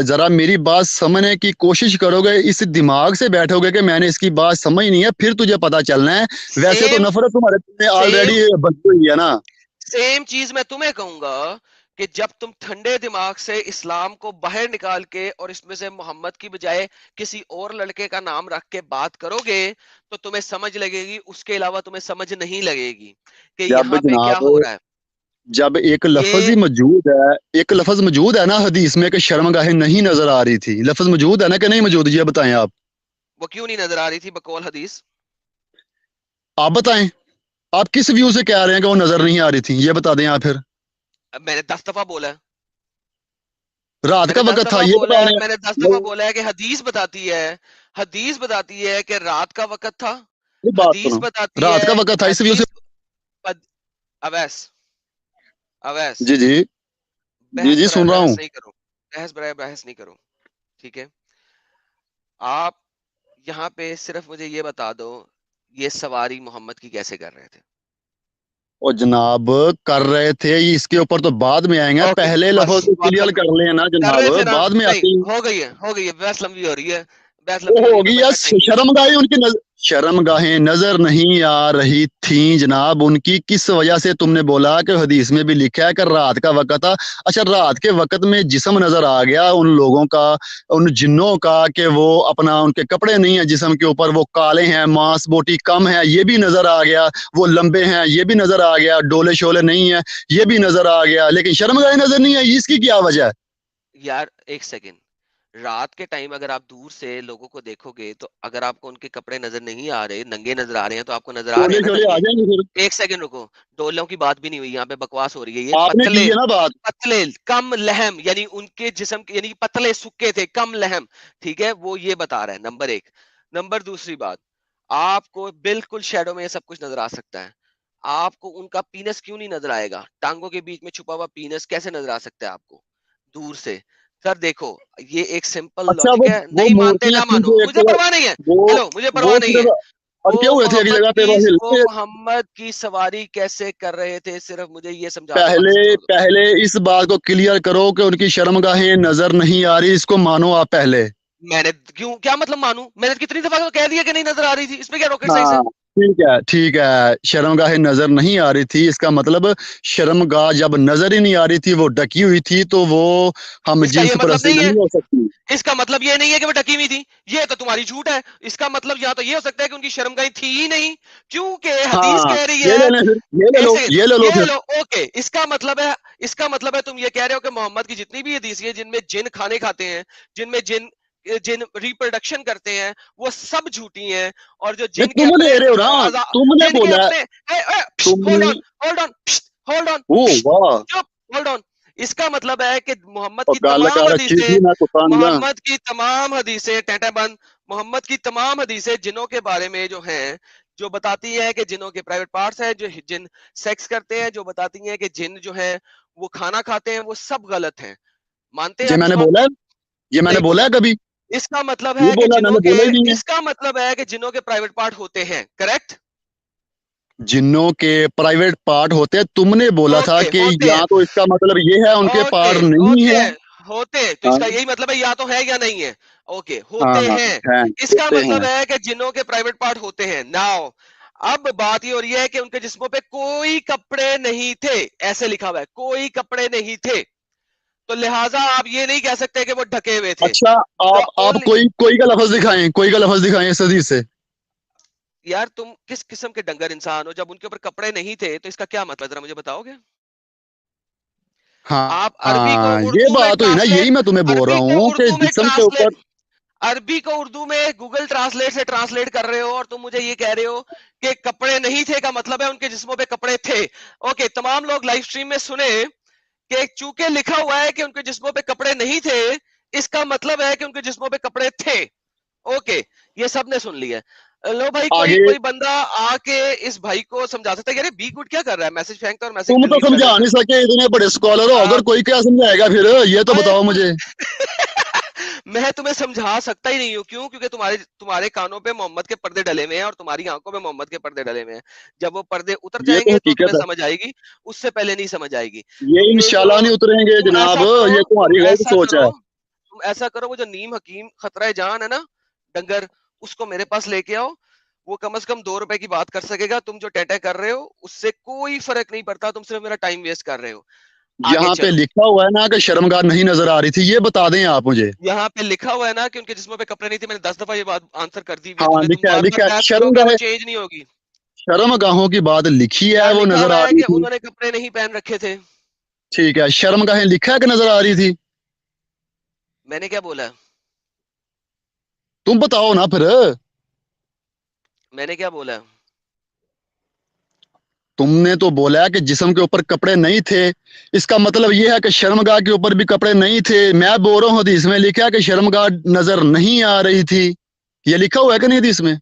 B: जरा मेरी बात समझने की कोशिश करोगे, इस दिमाग से बैठोगे कि मैंने इसकी बात समझ नहीं है, फिर तुझे पता चलना है। वैसे तो
A: सेम
B: नफरत तुम्हारे
A: सेम
B: ऑलरेडी बनी हुई है ना।
A: सेम चीज मैं तुम्हें कहूंगा, कि जब तुम ठंडे दिमाग से इस्लाम को बाहर निकाल के और इसमें से मोहम्मद की बजाय किसी और लड़के का नाम रख के बात करोगे, तो तुम्हें समझ लगेगी, उसके अलावा तुम्हें समझ नहीं लगेगी कि
B: जब
A: यहाँ पे क्या
B: जनाब
A: हो रहा है।
B: जब एक लफज ही
A: ये
B: मौजूद है, एक लफज मौजूद है ना हदीस में कि शर्मगाहें नहीं नजर आ रही थी, लफज मौजूद है ना कि नहीं मौजूद, ये बताएं आप।
A: वो क्यों नहीं नजर आ रही थी बकौल हदीस?
B: आप बताएं, आप किस व्यू से कह रहे हैं कि वो नजर नहीं आ रही थी, ये बता दें आप फिर।
A: अब मैंने 10 दफा बोला है,
B: रात का
A: मैंने दस
B: वक्त था
A: दफा
B: ये
A: बोला
B: बता
A: है
B: रहे
A: मैंने दस
B: हैं।
A: दफा बोला है कि हदीस बताती है, हदीस बताती है कि रात का वक्त था।
B: ये बात
A: हदीस
B: सुनो,
A: बताती
B: रात
A: है,
B: का वक्त था इस व्यू से।
A: हदीस पद- अवैस अवैस,
B: जी जी। जी
A: बहस
B: जी
A: बराए
B: सुन रहा
A: बहस
B: हूँ।
A: नहीं करो, बहस बराए बहस नहीं करो, ठीक है? आप यहाँ पे सिर्फ मुझे ये बता दो, ये सवारी मोहम्मद की कैसे कर रहे थे?
B: और जनाब कर रहे थे, इसके ऊपर तो बाद में आएंगे,
A: ओके,
B: पहले
A: बस
B: लफज तो
A: बात
B: क्लियर
A: खत्म।
B: कर लेना
A: कर
B: जनाब,
A: रहे थे ना?
B: बाद में
A: नहीं,
B: आते हैं।
A: हो गई है, बहस लंबी हो रही है, बहस
B: वो
A: लंबी हो रही है, मैं
B: होगी या
A: मेरे पास टाइम नहीं है।
B: शर्मगाहें उनकी शर्मगाहें नजर नहीं आ रही थी जनाब उनकी, किस वजह से तुमने बोला कि हदीस में भी लिखा है कि रात का वक्त था। अच्छा रात के वक्त में जिस्म नजर आ गया उन लोगों का, उन जिन्नों का, कि वो अपना उनके कपड़े नहीं है जिस्म के ऊपर, वो काले हैं, मांस बोटी कम है, ये भी नजर आ गया, वो लंबे हैं ये भी नजर आ गया, डोले शोले नहीं है ये भी नजर आ गया, लेकिन शर्मगाहें नजर नहीं आई, इसकी क्या वजह है।
A: यार एक सेकेंड, रात के टाइम अगर आप दूर से लोगों को देखोगे, तो अगर आपको उनके कपड़े नजर नहीं आ रहे, नंगे नजर आ रहे हैं, तो आपको नजर आ रहे
B: डोले
A: हैं ना
B: शोले आ
A: नंगे।
B: जाएंगे फिर।
A: एक सेकंड रुको, डोलों की बात भी नहीं हुई, यहाँ पे बकवास हो रही है। ये
B: आपने की
A: पतले,
B: है ना बात।
A: पतले कम लहम, यानी उनके जिस्म यानी कि पतले सुक्के थे, कम लहम, ठीक है? वो ये बता रहा है, नंबर एक। नंबर दूसरी बात, आपको बिल्कुल शैडो में ये सब कुछ नजर आ सकता है। आपको उनका पीनस क्यों नहीं नजर आएगा? टांगों के बीच में छुपा हुआ पीनस कैसे नजर आ सकता है आपको दूर से? सर देखो, ये एक सिंपल
B: अच्छा
A: लॉजिक है,
B: वो
A: नहीं मानते
B: मूर्तियां
A: ना
B: थी
A: मानो,
B: जो एक
A: मुझे
B: जगह,
A: परवाह नहीं है।
B: वो
A: हेलो, मुझे परवाह
B: वो
A: नहीं है।
B: सिर्फ अटके हुए थे एक जगह पे, वो हिल
A: वो
B: के।
A: मोहम्मद की सवारी कैसे कर रहे थे, सिर्फ मुझे ये समझा दो, बाकी सब
B: पहले
A: छोड़ दो।
B: पहले इस बात को क्लियर करो कि उनकी शर्मगाहें नजर नहीं आ रही, इसको मानो आप पहले।
A: मैंने क्यों, क्या मतलब मानूं? मैंने कितनी दफा तो कह दिया कि नहीं नजर आ रही थी, इसमें क्या रॉकेट साइंस है?
B: हाँ ठीक है ठीक है, शर्मगाहें नजर नहीं आ रही थी इसका मतलब, शर्मगाह जब नजर ही नहीं आ रही थी, वो ढकी हुई थी, तो वो हम
A: इसका ये
B: जिन्स
A: मतलब
B: परस्ती
A: नहीं है,
B: नहीं हो सकती।
A: इसका मतलब ये नहीं है कि वो ढकी हुई थी, ये तो तुम्हारी झूठ है। इसका मतलब या तो ये हो सकता है कि उनकी शर्मगाही थी ही नहीं, क्योंकि हदीस
B: हाँ
A: कह रही
B: ये ले
A: है।
B: लें फिर, ये ले
A: एक
B: लो
A: सेकंड,
B: ये ले लो
A: ये
B: फिर।
A: लो, ओके, इसका मतलब है तुम ये कह रहे हो कि मोहम्मद की जितनी भी हदीस है जिनमें जिन खाने खाते हैं, जिनमें जिन जिन रिप्रोडक्शन करते हैं, वो सब झूठी हैं। और जो
B: नहीं
A: जिन के
B: तुम
A: अपने
B: ले रहे हो ना, तुमने
A: जिन के
B: बोला,
A: अपने, होल्ड
B: तुमने।
A: On, hold on, hold on,
B: oh वाह।
A: चुप, होल्ड ऑन। इसका मतलब है कि मोहम्मद
B: और
A: की
B: गल
A: तमाम
B: कर रखी थी
A: हदीसें,
B: मैं कुत्ता।
A: टेटा बंद, मोहम्मद की तमाम हदीसें जिनों के बारे में जो हैं, جو بتاتی ہے کہ جنوں کے پرائیویٹ پارٹس ہیں، جو جن سیکس کرتے ہیں، جو بتاتی ہیں کہ جن جو ہے وہ کھانا کھاتے ہیں، وہ سب غلط ہیں. مانتے ہیں
B: یہ
A: آپ
B: میں
A: اس
B: نے
A: بات
B: بولا
A: کو؟
B: ہے، یہ میں نے
A: نہیں
B: بولا
A: بولا.
B: ہے کبھی؟
A: اس کا مطلب
B: یہ
A: ہے کہ
B: بولا میں
A: جنوں
B: نے
A: کے
B: بولا ہی نہیں ہے.
A: اس کا مطلب ہے کہ جنوں کے پرائیویٹ پارٹ ہوتے ہیں. کریکٹ؟
B: جنوں کے پرائیویٹ پارٹ ہوتے ہیں، تم نے بولا تھا
A: اوکے،
B: کہ
A: ہوتے
B: یا
A: ہیں.
B: تو اس کا مطلب یہ ہے ان کے
A: اوکے،
B: پارٹ نہیں
A: ہوتے
B: ہے.
A: ہیں. ہوتے تو اس
B: ہاں
A: کا یہی مطلب ہے یا تو ہے یا نہیں ہے. اوکے،
B: ہاں
A: ہوتے
B: ہاں
A: ہیں.
B: ہیں،
A: اس کا
B: ہوتے
A: مطلب
B: ہیں.
A: ہے کہ جنوں کے پرائیویٹ پارٹ ہوتے ہیں. ناؤ اب بات یہ ہو رہی ہے کہ ان کے جسموں پہ کوئی کپڑے نہیں تھے. ایسے لکھا ہوا ہے کوئی کپڑے نہیں تھے، تو لہٰذا آپ یہ نہیں کہہ سکتے کہ وہ ڈھکے ہوئے تھے.
B: اچھا،
A: دا
B: آپ
A: اونلی
B: کوئی کا لفظ دکھائیں، کوئی کا لفظ دکھائیں اس حدیث سے.
A: یار تم کس قسم کے ڈنگر انسان ہو؟ جب ان کے اوپر کپڑے نہیں تھے تو اس کا کیا مطلب، ذرا مجھے بتاؤ گے؟ آپ عربی کو
B: ہاں یہ
A: اردو میں
B: بات ہوئی نا، یہی
A: ٹرانسلیٹ
B: میں تمہیں بول رہا
A: عربی کو
B: ہوں کہ
A: اردو میں
B: جسم کے اوپر.
A: ٹرانسلیٹ عربی کو اردو میں گوگل ٹرانسلیٹ سے ٹرانسلیٹ کر رہے ہو، اور تم مجھے یہ کہہ رہے ہو کہ کپڑے نہیں تھے کا مطلب ہے ان کے جسموں پہ کپڑے تھے. اوکے، تمام لوگ لائف سٹریم میں سنیں کہ چونکہ لکھا ہوا ہے کہ ان کے جسموں پہ کپڑے نہیں تھے، اس کا مطلب ہے کہ ان کے جسموں پہ کپڑے تھے. اوکے، یہ سب نے سن لیا. لو بھائی، کوئی
B: آگے
A: کوئی بندہ آ کے اس بھائی کو سمجھا سکتا ہے. یار بی گڈ کیا کر رہا ہے؟ میسج پھینکتا ہے اور میسج
B: تم تو
A: ڈیلیٹ کر
B: سمجھا
A: دیتا
B: نہیں سکے، اتنے بڑے اسکالر ہو،
A: ہے.
B: اگر کوئی کیا سمجھائے گا پھر؟ یہ تو
A: اوئے
B: بتاؤ مجھے.
A: میں تمہیں سمجھا سکتا ہی نہیں ہوں. کیوں؟ کیونکہ تمہارے کانوں پہ محمد کے پردے ڈلے ہوئے ہیں اور تمہاری آنکھوں پہ محمد کے پردے ڈلے ہوئے ہیں. جب وہ پردے اتر
B: یہ
A: جائیں
B: تو
A: گے تو تمہیں
B: حقیقت ہے.
A: سمجھ آئے گی، اس سے پہلے نہیں سمجھ آئے گی.
B: یہ
A: یہ جو
B: انشاءاللہ نہیں اتریں گے
A: تم
B: جناب،
A: ایسا کرو
B: یہ
A: تم
B: تمہاری غلط
A: ایسا
B: سوچ ہے.
A: کرو تم ایسا کرو، وہ جو نیم حکیم خطرہ جان ہے نا ڈنگر، اس کو میرے پاس لے کے آؤ. وہ کم از کم 2 روپے کی بات کر سکے گا. تم جو ٹیٹے کر رہے ہو اس سے کوئی فرق نہیں پڑتا. تم صرف میرا ٹائم ویسٹ کر رہے ہو. آگے
B: یہاں پہ
A: چلو.
B: لکھا ہوا ہے نا کہ شرمگاہ نہیں نظر آ رہی تھی، یہ بتا دیں آپ مجھے.
A: یہاں پہ لکھا ہوا ہے نا کہ ان کے جسموں پہ کپڑے نہیں تھے. میں نے 10 دفعہ یہ بات آنسر کر دی ہوئی ہے
B: ہاں
A: تمہیں. تم
B: لکھا ہے،
A: بار بار
B: لکھا ہے
A: بحث کرو گے، وہ
B: شرمگاہ،
A: چینج نہیں ہوگی.
B: شرمگاہوں کی بات لکھی ہے،
A: یار
B: وہ
A: لکھا
B: نظر
A: ہوا
B: آ
A: ہے
B: رہی
A: کہ
B: تھی.
A: انہوں نے کپڑے نہیں پہن رکھے تھے.
B: ٹھیک ہے، شرمگاہیں لکھا ہے کہ نظر آ رہی تھی.
A: میں نے کیا بولا؟
B: تم بتاؤ نا پھر.
A: میں نے کیا بولا؟
B: تم نے تو بولا ہے کہ جسم کے اوپر کپڑے نہیں تھے، اس کا مطلب یہ ہے کہ شرمگاہ کے اوپر بھی کپڑے نہیں تھے. میں بول رہا ہوں حدیث میں لکھا ہے کہ شرمگاہ نظر نہیں آ رہی تھی. یہ لکھا ہوا ہے کہ نہیں حدیث میں؟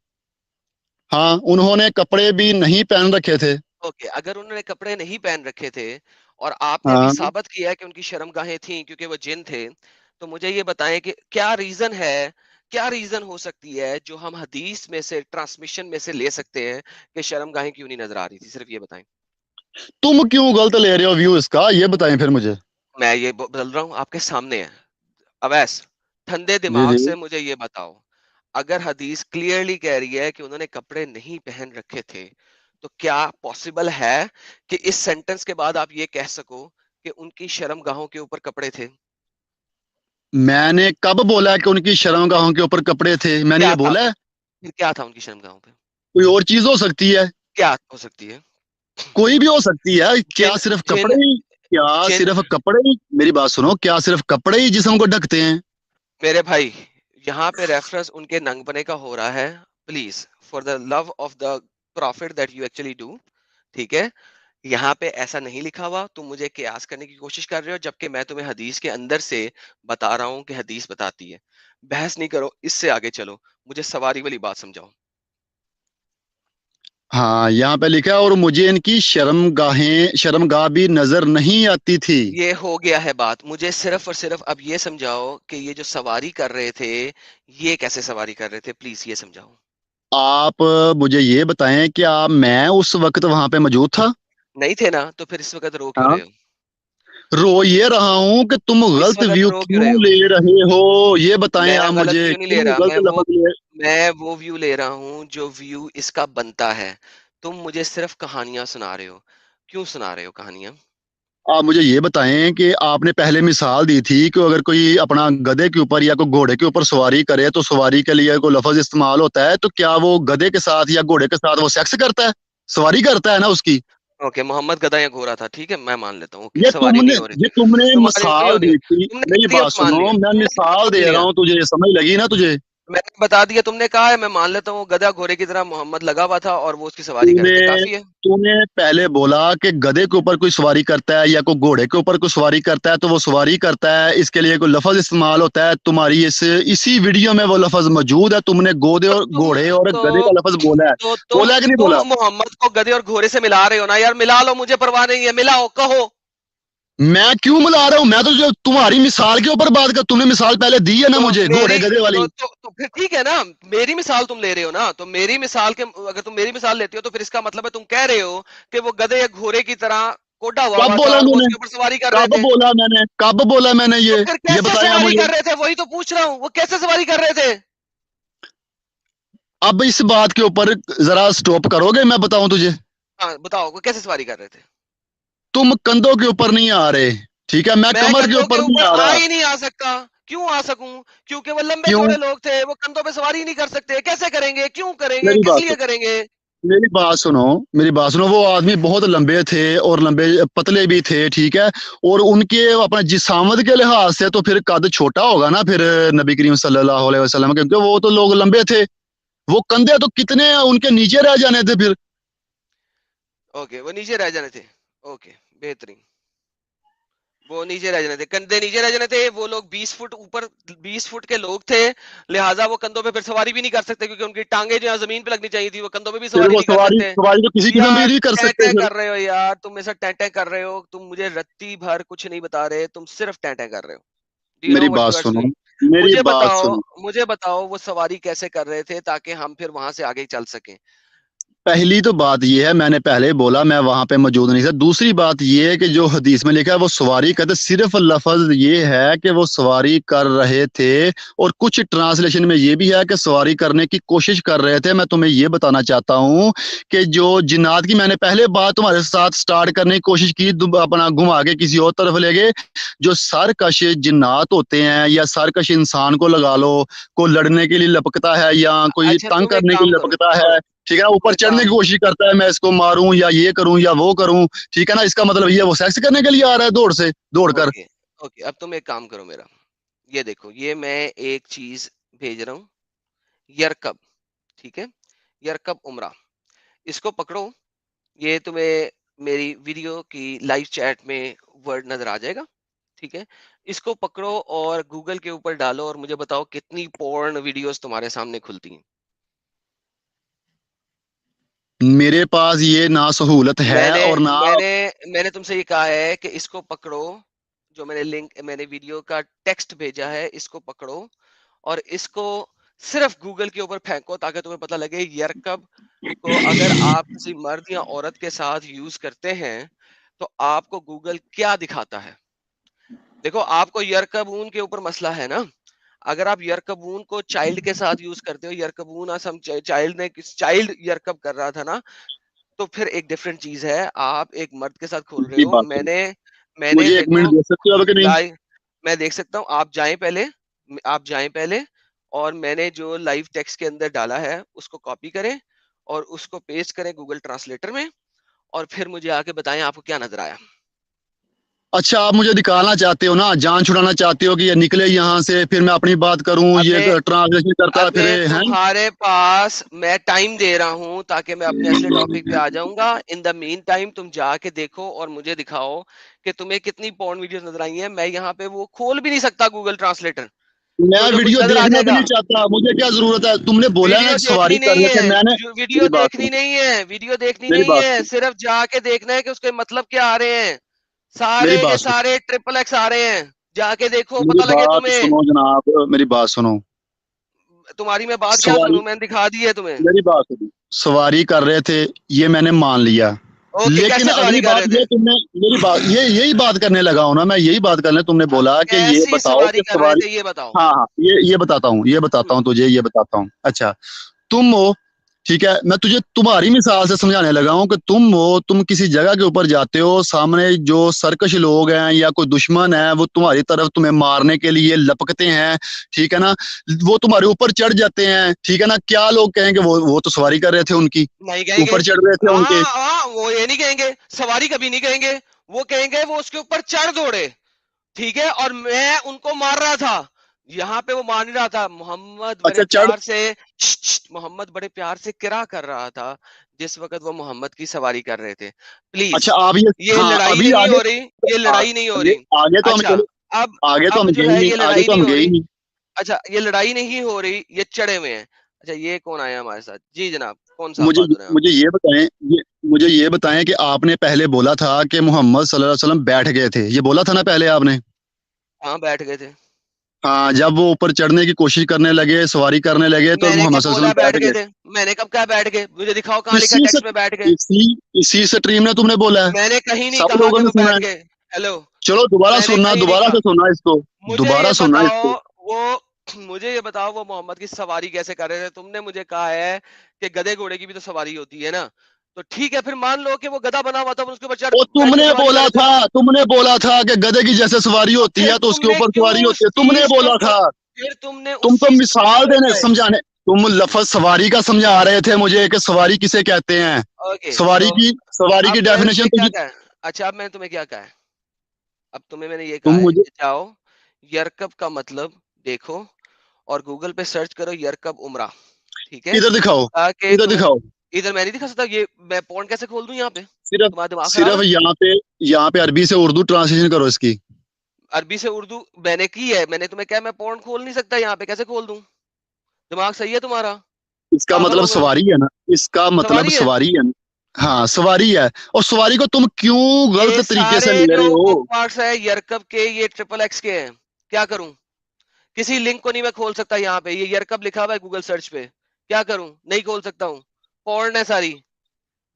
B: ہاں، انہوں نے کپڑے بھی نہیں پہن رکھے تھے.
A: اوکے، اگر انہوں نے کپڑے نہیں پہن رکھے تھے اور آپ نے ابھی
B: ہاں،
A: ثابت کیا ہے کہ ان کی شرمگاہیں تھیں کیونکہ وہ جن تھے، تو مجھے یہ بتائیں کہ کیا ریزن ہے، کیا ریزن ہو سکتی ہے جو ہم حدیث میں سے ٹرانسمیشن میں سے لے سکتے ہیں کہ شرمگاہیں کیوں نہیں نظر آ رہی تھی؟ صرف یہ بتائیں.
B: تم کیوں غلط لے رہے ہو ویو اس کا، یہ بتائیں پھر مجھے.
A: میں یہ بدل رہا ہوں، آپ کے سامنے ہے. اویس، ٹھنڈے
B: جی
A: دماغ
B: جی.
A: سے مجھے یہ بتاؤ، اگر حدیث کلیئرلی کہہ رہی ہے کہ انہوں نے کپڑے نہیں پہن رکھے تھے، تو کیا پاسبل ہے کہ اس سینٹنس کے بعد آپ یہ کہہ سکو کہ ان کی شرم گاہوں کے اوپر کپڑے تھے؟
B: میں نے کب بولا ہے کہ ان کی شرمگاہوں کے اوپر کپڑے تھے؟ میں نے
A: کیا
B: یہ
A: تھا؟
B: بولا ہے؟
A: پھر کیا تھا ان کی شرم گاہوں پہ؟
B: کوئی اور چیز ہو سکتی ہے،
A: کیا ہو سکتی ہے؟
B: کوئی بھی ہو سکتی ہے. کیا
A: جن
B: صرف
A: جن
B: کپڑے ہی؟ کیا
A: جن
B: صرف کپڑے ہی؟ میری بات سنو، کیا صرف کپڑے ہی جسم کو ڈھکتے ہیں؟
A: میرے بھائی، یہاں پہ ریفرنس ان کے ننگ بنے کا ہو رہا ہے. Please for the love of the profit that you actually do, ٹھیک ہے؟ یہاں پہ ایسا نہیں لکھا ہوا. تم مجھے قیاس کرنے کی کوشش کر رہے ہو، جبکہ میں تمہیں حدیث کے اندر سے بتا رہا ہوں کہ حدیث بتاتی ہے. بحث نہیں کرو، اس سے آگے چلو. مجھے سواری والی بات سمجھاؤ.
B: ہاں یہاں پہ لکھا ہے اور مجھے ان کی شرمگاہ بھی نظر نہیں آتی تھی.
A: یہ ہو گیا ہے بات. مجھے صرف اور صرف اب یہ سمجھاؤ کہ یہ جو سواری کر رہے تھے، یہ کیسے سواری کر رہے تھے؟ پلیز یہ سمجھاؤ.
B: آپ مجھے یہ بتائیں کہ میں اس وقت وہاں پہ موجود تھا؟
A: نہیں تھے نا، تو پھر اس وقت رو کیوں
B: ہاں،
A: رہے ہو؟
B: رو یہ رہا ہوں کہ تم
A: اس
B: غلط
A: وقت
B: ویو
A: رو کیوں
B: کیوں
A: رہے ہو؟
B: لے رہے ہو، یہ بتائیں
A: میں
B: آپ
A: غلط
B: مجھے،
A: ویو نہیں لے
B: کیوں
A: رہا.
B: غلط لفظ لے.
A: میں وہ ویو لے رہا ہوں جو ویو اس کا بنتا ہے. تم مجھے صرف کہانیاں سنا رہے ہو. کیوں سنا رہے ہو کہانیاں؟
B: آپ مجھے یہ بتائیں کہ آپ نے پہلے مثال دی تھی کہ اگر کوئی اپنا گدھے کے اوپر یا کوئی گھوڑے کے اوپر سواری کرے تو سواری کے لیے کوئی لفظ استعمال ہوتا ہے، تو کیا وہ گدھے کے ساتھ یا گھوڑے کے ساتھ وہ سیکس کرتا ہے؟ سواری کرتا ہے نا اس کی.
A: اوکے، محمد گدا یا گھوڑا تھا، ٹھیک ہے، میں مان لیتا ہوں. اوکے،
B: یہ تم
A: سواری
B: نے
A: نہیں ہو رہی
B: یہ
A: تھی.
B: تم نے
A: تمہاری نہیں
B: مثال
A: ہو رہی.
B: دی تھی.
A: تم نے
B: میری
A: کر لیا
B: بات
A: تو مان
B: سنو،
A: لیا.
B: میں
A: تم نے کر لیا
B: مثال
A: تو مان
B: دے رہا
A: لیا.
B: ہوں تجھے، سمجھ لگی نا تجھے؟
A: میں نے بتا دیا، تم نے کہا ہے، میں مان لیتا ہوں گدھا گھوڑے کی طرح محمد لگا ہوا تھا اور وہ اس کی سواری کر رہے تھے، کافی ہے.
B: تو نے پہلے بولا کہ گدھے کے اوپر کوئی سواری کرتا ہے یا کوئی گھوڑے کے اوپر کوئی سواری کرتا ہے تو وہ سواری کرتا ہے، اس کے لیے کوئی لفظ استعمال ہوتا ہے. تمہاری اسی ویڈیو میں وہ لفظ موجود ہے. تم نے گودے
A: تو
B: اور
A: تم
B: گھوڑے اور
A: تو
B: گدھے کا لفظ بولا ہے.
A: تو تم
B: بولا ہے کہ نہیں
A: تم
B: بولا؟
A: محمد کو گدھے اور گھوڑے سے ملا رہے ہو نا یار، ملا لو، مجھے پرواہ نہیں ہے، ملاؤ، کہو.
B: میں کیوں ملا رہا ہوں؟ میں تو جو تمہاری مثال کے اوپر بات کر، تم نے مثال پہلے دی ہے نا
A: تو
B: مجھے گھوڑے
A: میری
B: گدھے والی.
A: تو پھر ٹھیک ہے نا، میری مثال تم لے رہے ہو نا، تو میری مثال کے اگر تم میری مثال لیتے ہو تو پھر اس کا مطلب ہے تم کہہ رہے ہو کہ وہ گدھے یا گھوڑے کی طرح کوڈا ہوا
B: کب
A: ہوا تھا
B: بولا
A: اور
B: میں
A: وہ اس
B: نے؟
A: کے اوپر سواری کر رہے
B: کب
A: تھے.
B: بولا میں نے؟ کب بولا میں نے
A: تو پھر
B: یہ
A: کیسے
B: بتایا
A: سواری
B: مجھے.
A: کر رہے تھے؟ وہی تو پوچھ رہا ہوں، وہ کیسے سواری کر رہے تھے؟
B: اب اس بات کے اوپر ذرا سٹاپ کرو گے؟ میں بتاؤں تجھے.
A: ہاں بتاؤ، وہ کیسے سواری کر رہے تھے؟
B: تم کندھوں کے اوپر نہیں آ رہے، ٹھیک ہے؟ میں
A: میں
B: کمر کے
A: کندھوں
B: اوپر نہیں آ
A: آ
B: رہا.
A: ہی نہیں آ سکتا. کیوں آ سکوں؟ کیونکہ وہ لمبے
B: کیوں؟
A: چوڑے لوگ تھے، وہ کندھوں پہ سواری ہی نہیں کر سکتے. کیسے کریں گے؟ کیوں کریں گے؟
B: میری
A: کس
B: بات
A: لیے
B: سنو،
A: کریں گے؟
B: میری بات سنو، میری بات سنو. وہ آدمی بہت لمبے تھے اور لمبے پتلے بھی تھے، ٹھیک ہے؟ اور ان کے اپنا جسامت کے لحاظ سے تو پھر قد چھوٹا ہوگا نا پھر نبی کریم صلی اللہ علیہ وسلم، کیونکہ وہ تو لوگ لمبے تھے. وہ کندھے تو کتنے ان کے نیچے رہ جانے تھے پھر.
A: اوکے، وہ نیچے رہ جانے تھے. اوکے، بہترین. وہ نیچے رہ جانے تھے، کندھے نیچے رہ جانے تھے. وہ لوگ 20 فٹ اوپر، 20 فٹ کے لوگ تھے، لہٰذا وہ کندھوں پہ پھر سواری بھی نہیں کر سکتے، کیونکہ ان کی ٹانگیں جو ہے زمین پہ لگنی چاہیے تھی، وہ کندھوں پہ بھی
B: پھر
A: سواری
B: وہ
A: نہیں کر
B: سواری
A: سکتے.
B: سواری تو کسی قسم کی
A: یار
B: نہیں کر سکتے
A: ٹینٹیں
B: پھر.
A: کر رہے ہو یار، تم ایسا ٹینٹیں کر رہے ہو، تم مجھے رتی بھر کچھ نہیں بتا رہے، تم صرف ٹینٹیں کر رہے ہو. ڈو یو
B: میری
A: نو what
B: بات
A: you are
B: سنو،
A: doing؟
B: میری
A: مجھے
B: بات
A: بتاؤ،
B: سنو.
A: مجھے بتاؤ وہ سواری کیسے کر رہے تھے تاکہ ہم پھر وہاں سے آگے چل سکیں.
B: پہلی تو بات یہ ہے، میں نے پہلے بولا میں وہاں پہ موجود نہیں تھا. دوسری بات یہ ہے کہ جو حدیث میں لکھا ہے وہ سواری کہتے، صرف لفظ یہ ہے کہ وہ سواری کر رہے تھے. اور کچھ ٹرانسلیشن میں یہ بھی ہے کہ سواری کرنے کی کوشش کر رہے تھے. میں تمہیں یہ بتانا چاہتا ہوں کہ جو جنات کی میں نے پہلے بات تمہارے ساتھ سٹارٹ کرنے کی کوشش کی، اپنا گھما کے کسی اور طرف لے گئے. جو سرکش جنات ہوتے ہیں یا سرکش انسان کو لگا لو، کوئی لڑنے کے لیے لپکتا ہے یا کوئی
A: اچھا
B: تنگ
A: تم ایک
B: کرنے کے
A: کام
B: لیے
A: کرو،
B: لپکتا ہے،
A: سنو،
B: ٹھیک ہے؟
A: تم
B: اوپر
A: ایک
B: چڑھنے
A: کام
B: کی کوشش کرتا ہے، میں اس کو ماروں یا یہ کروں یا وہ کروں، ٹھیک ہے نا؟ اس کا مطلب یہ وہ سیکس کرنے کے لیے آ رہا ہے دوڑ کر.
A: اوکے، اوکے، اب تم ایک کام کرو میرا. یہ دیکھو، یہ میں ایک چیز بھیج رہا ہوں، یرکب، ٹھیک ہے؟ یرکب عمرہ، اس کو پکڑو. یہ تمہیں میری ویڈیو کی لائیو چیٹ میں ورڈ نظر آ جائے گا، ٹھیک ہے؟ اس کو پکڑو اور گوگل کے اوپر ڈالو اور مجھے بتاؤ کتنی پورن ویڈیوز تمہارے سامنے کھلتی ہیں.
B: میرے پاس یہ نہ سہولت ہے
A: میں نے
B: اور نہ.
A: میں نے میں نے تم سے یہ کہا ہے کہ اس کو پکڑو، جو میں نے لنک، میں نے ویڈیو کا ٹیکسٹ بھیجا ہے، اس کو پکڑو اور اس کو صرف گوگل کے اوپر پھینکو تاکہ تمہیں پتہ لگے یرکب کو اگر آپ کسی مرد یا عورت کے ساتھ یوز کرتے ہیں تو آپ کو گوگل کیا دکھاتا ہے. دیکھو، آپ کو یرکبون کے اوپر مسئلہ ہے نا. اگر آپ یرکبون کو چائلڈ کے ساتھ یوز کرتے ہو، یرکبون چائلڈ یرکب کر رہا تھا نا، تو پھر ایک ڈفرنٹ چیز ہے. آپ ایک مرد کے ساتھ کھول رہے
B: میری
A: ہو.
B: بات
A: میں نے
B: مجھے 1 منٹ
A: دیکھو
B: دے سکتے ہو کہ نہیں؟
A: لائیو، میں دیکھ سکتا ہوں. آپ جائیں پہلے اور میں نے جو لائیو ٹیکسٹ کے اندر ڈالا ہے اس کو کاپی کریں اور اس کو پیسٹ کریں گوگل ٹرانسلیٹر میں، اور پھر مجھے آ کے بتائیں آپ کو کیا نظر آیا.
B: اچھا، آپ مجھے نکالنا چاہتے ہو نا، جان چھڑانا چاہتے ہو کہ یہ نکلے یہاں سے، پھر میں اپنی بات کروں،
A: ابے
B: یہ ٹرانسلیشن کرتا
A: ابے
B: پھرے ہیں.
A: تمہارے پاس میں ٹائم دے رہا ہوں تاکہ میں اپنے اصلی ٹاپک پہ آ جاؤں گا. ان دا مین ٹائم تم جا کے دیکھو اور مجھے دکھاؤ کہ تمہیں کتنی پورن ویڈیوز نظر آئی ہیں. میں یہاں پہ وہ کھول بھی نہیں سکتا گوگل ٹرانسلیٹر.
B: میں
A: جو جو کچھ
B: ویڈیو
A: نظر آ
B: دیکھنا
A: جائے
B: بھی
A: گا.
B: نہیں چاہتا، مجھے کیا ضرورت ہے؟ تم نے بولا ہے نا
A: ویڈیو
B: سواری
A: دیکھنی
B: کر
A: نہیں
B: رہے تھے،
A: ہے،
B: میں نے.
A: ویڈیو
B: میری بات
A: دیکھنی
B: سنو،
A: نہیں ہے، ویڈیو دیکھنی
B: میری
A: نہیں
B: بات
A: ہے،
B: سنو،
A: صرف جا کے دیکھنا ہے کہ اس کے مطلب کیا آ رہے ہیں.
B: میری
A: سارے کے
B: بات سنو،
A: سارے ٹریپل ایکس آ رہے ہیں. جا کے دیکھو،
B: میری
A: پتہ لگے
B: بات
A: تمہیں.
B: سنو جناب، میری بات سنو.
A: تمہاری میں بات کیا
B: سواری،
A: سنوں، میں نے دکھا دی ہے تمہیں.
B: میری بات سنو. سواری کر رہے تھے یہ میں نے مان لیا،
A: اوکے،
B: لیکن
A: کیسے
B: اگلی
A: سواری کر
B: بات
A: رہے
B: یہ
A: تھے؟
B: تم نے، میری بات یہی بات کرنے لگا ہوں نا میں، یہی بات کرنے. تم نے بولا کہ یہ
A: کیسی
B: بتاؤ
A: سواری
B: کہ
A: کر رہے
B: سواری.
A: تھے یہ بتاؤ.
B: ہاں ہاں، یہ بتاتا ہوں تجھے، یہ بتاتا ہوں. اچھا، تم ہو، ٹھیک ہے؟ میں تجھے تمہاری مثال سے سمجھانے لگا ہوں کہ تم کسی جگہ کے اوپر جاتے ہو، سامنے جو سرکش لوگ ہیں یا کوئی دشمن ہے وہ تمہاری طرف تمہیں مارنے کے لیے لپکتے ہیں، ٹھیک ہے نا؟ وہ تمہارے اوپر چڑھ جاتے ہیں، ٹھیک ہے نا؟ کیا لوگ کہیں گے وہ تو سواری کر رہے تھے ان کی،
A: نہیں کہیں گے.
B: اوپر چڑھ رہے تھے ان کے.
A: ہاں ہاں، وہ یہ نہیں کہیں گے، سواری کبھی نہیں کہیں گے. وہ کہیں گے وہ اس کے اوپر چڑھ دوڑے، ٹھیک ہے، اور میں ان کو مار رہا تھا. यहाँ पे वो मान रहा था, मोहम्मद बड़े
B: अच्छा चढ़,
A: प्यार से मोहम्मद बड़े प्यार से किरा कर रहा था जिस वक्त वो मोहम्मद की सवारी कर रहे थे। प्लीज,
B: अच्छा आप ये,
A: ये
B: हाँ
A: लड़ाई
B: अभी
A: नहीं
B: आगे,
A: हो रही, ये लड़ाई नहीं हो
B: आगे,
A: रही।
B: आगे तो हम
A: अच्छा,
B: चले,
A: अब
B: आगे तो
A: अब
B: हम
A: जो
B: गए ही
A: है
B: नहीं,
A: ये
B: आगे
A: लड़ाई
B: तो
A: नहीं
B: हम
A: हो
B: गए ही
A: रही।
B: नहीं।
A: अच्छा, ये लड़ाई नहीं हो रही, ये चढ़े हुए हैं। अच्छा, ये कौन आया हमारे साथ? जी जनाब, कौन सा आप
B: मुझे
A: बहादुर हैं आप?
B: मुझे ये बताएं, ये मुझे ये बताएं कि आपने पहले बोला था कि मोहम्मद सल्लल्लाहु अलैहि वसल्लम बैठ गए थे, ये बोला था ना पहले आपने?
A: हाँ, बैठ गए थे।
B: हाँ, जब वो ऊपर चढ़ने की कोशिश करने लगे, सवारी करने लगे, तो
A: मैंने
B: मोहम्मद
A: कब
B: सल्लल्लाहु
A: बोला
B: अलैहि
A: बैठ
B: वसल्लम
A: गए
B: बैठ
A: थे? मैंने कब कहा बैठ गए? मुझे दिखाओ कहाँ
B: गए।
A: लिखा टेक्स्ट में बैठ गए।
B: इसी इसी स्ट्रीम में तुमने बोला है,
A: मैंने कहीं नहीं
B: सब
A: कहा
B: लोगों
A: कि
B: ने
A: वो
B: सुना
A: बैठ
B: है।
A: गए। हेलो,
B: चलो दोबारा
A: मैंने
B: सुनना,
A: कहीं नहीं
B: दोबारा
A: कहा।
B: से सुनना इसको,
A: मुझे
B: दोबारा
A: ये
B: सुनना
A: बताओ,
B: इसको।
A: वो मुझे ये बताओ वो मोहम्मद की सवारी कैसे कर रहे थे? तुमने मुझे कहा है कि गधे घोड़े की भी तो सवारी होती है ना। तो ठीक है, फिर मान लो कि वो गधा बना हुआ था, उसके ऊपर चढ़
B: वो
A: बैठ के
B: तुमने
A: सवारी कर
B: बोला
A: रहे थे।
B: था, तुमने बोला था कि गधे की जैसे सवारी
A: तो
B: होती
A: फिर
B: है तो उसके
A: तुमने
B: ऊपर
A: क्यों
B: सवारी
A: उस
B: होती है, तुमने
A: चीज को
B: बोला था।
A: फिर तुमने
B: तुम
A: उस
B: तो
A: चीज को क्यों
B: मिसाल देने,
A: भटकाए?
B: समझाने, तुम लफज सवारी का समझा रहे थे मुझे कि सवारी किसे कहते हैं।
A: ओके,
B: सवारी
A: तो
B: की, सवारी
A: अब
B: की
A: मैंने
B: डेफिनेशन
A: तुम्हें
B: तो
A: क्या
B: ये,
A: कहा है? अच्छा, अब मैंने तुम्हें क्या कहा है? अब तुम्हें मैंने ये कहा
B: तुम
A: है
B: मुझे,
A: कि जाओ, यरकब का मतलब देखो और गूगल पे सर्च करो यरकब उमरा। ठीक है,
B: इधर दिखाओ,
A: ताकि
B: इधर
A: तुम्हें,
B: दिखाओ।
A: इधर मैं नहीं दिखा सकता। ये मैं पॉइंट कैसे खोल दूं यहाँ पे?
B: सिर्फ,
A: तुम्हारा दिमाग खराब
B: सिर्फ
A: है?
B: यहाँ पे अरबी से उर्दू ट्रांसलेशन करो इसकी।
A: अरबी से उर्दू मैंने की है। मैंने तुम्हें क्या, मैं पॉइंट खोल नहीं सकता यहाँ पे, कैसे खोल दूं? दिमाग सही है तुम्हारा?
B: इसका
A: पागल
B: मतलब
A: हो गए हो?
B: सवारी है ना, इसका मतलब
A: सवारी है।
B: सवारी है ना। हाँ सवारी है, और सवारी को तुम क्यों
A: ये
B: गलत तरीके से
A: सारे
B: ले रहे
A: जो
B: हो?
A: बुक मार्क्स है यरकब के, ये ट्रिपल एक्स के हैं। क्या करूं? किसी लिंक को नहीं मैं खोल सकता यहाँ पे। ये यरकब लिखा हुआ है गूगल सर्च पे, क्या करूं? नहीं खोल सकता हूँ, पॉर्न है सारी।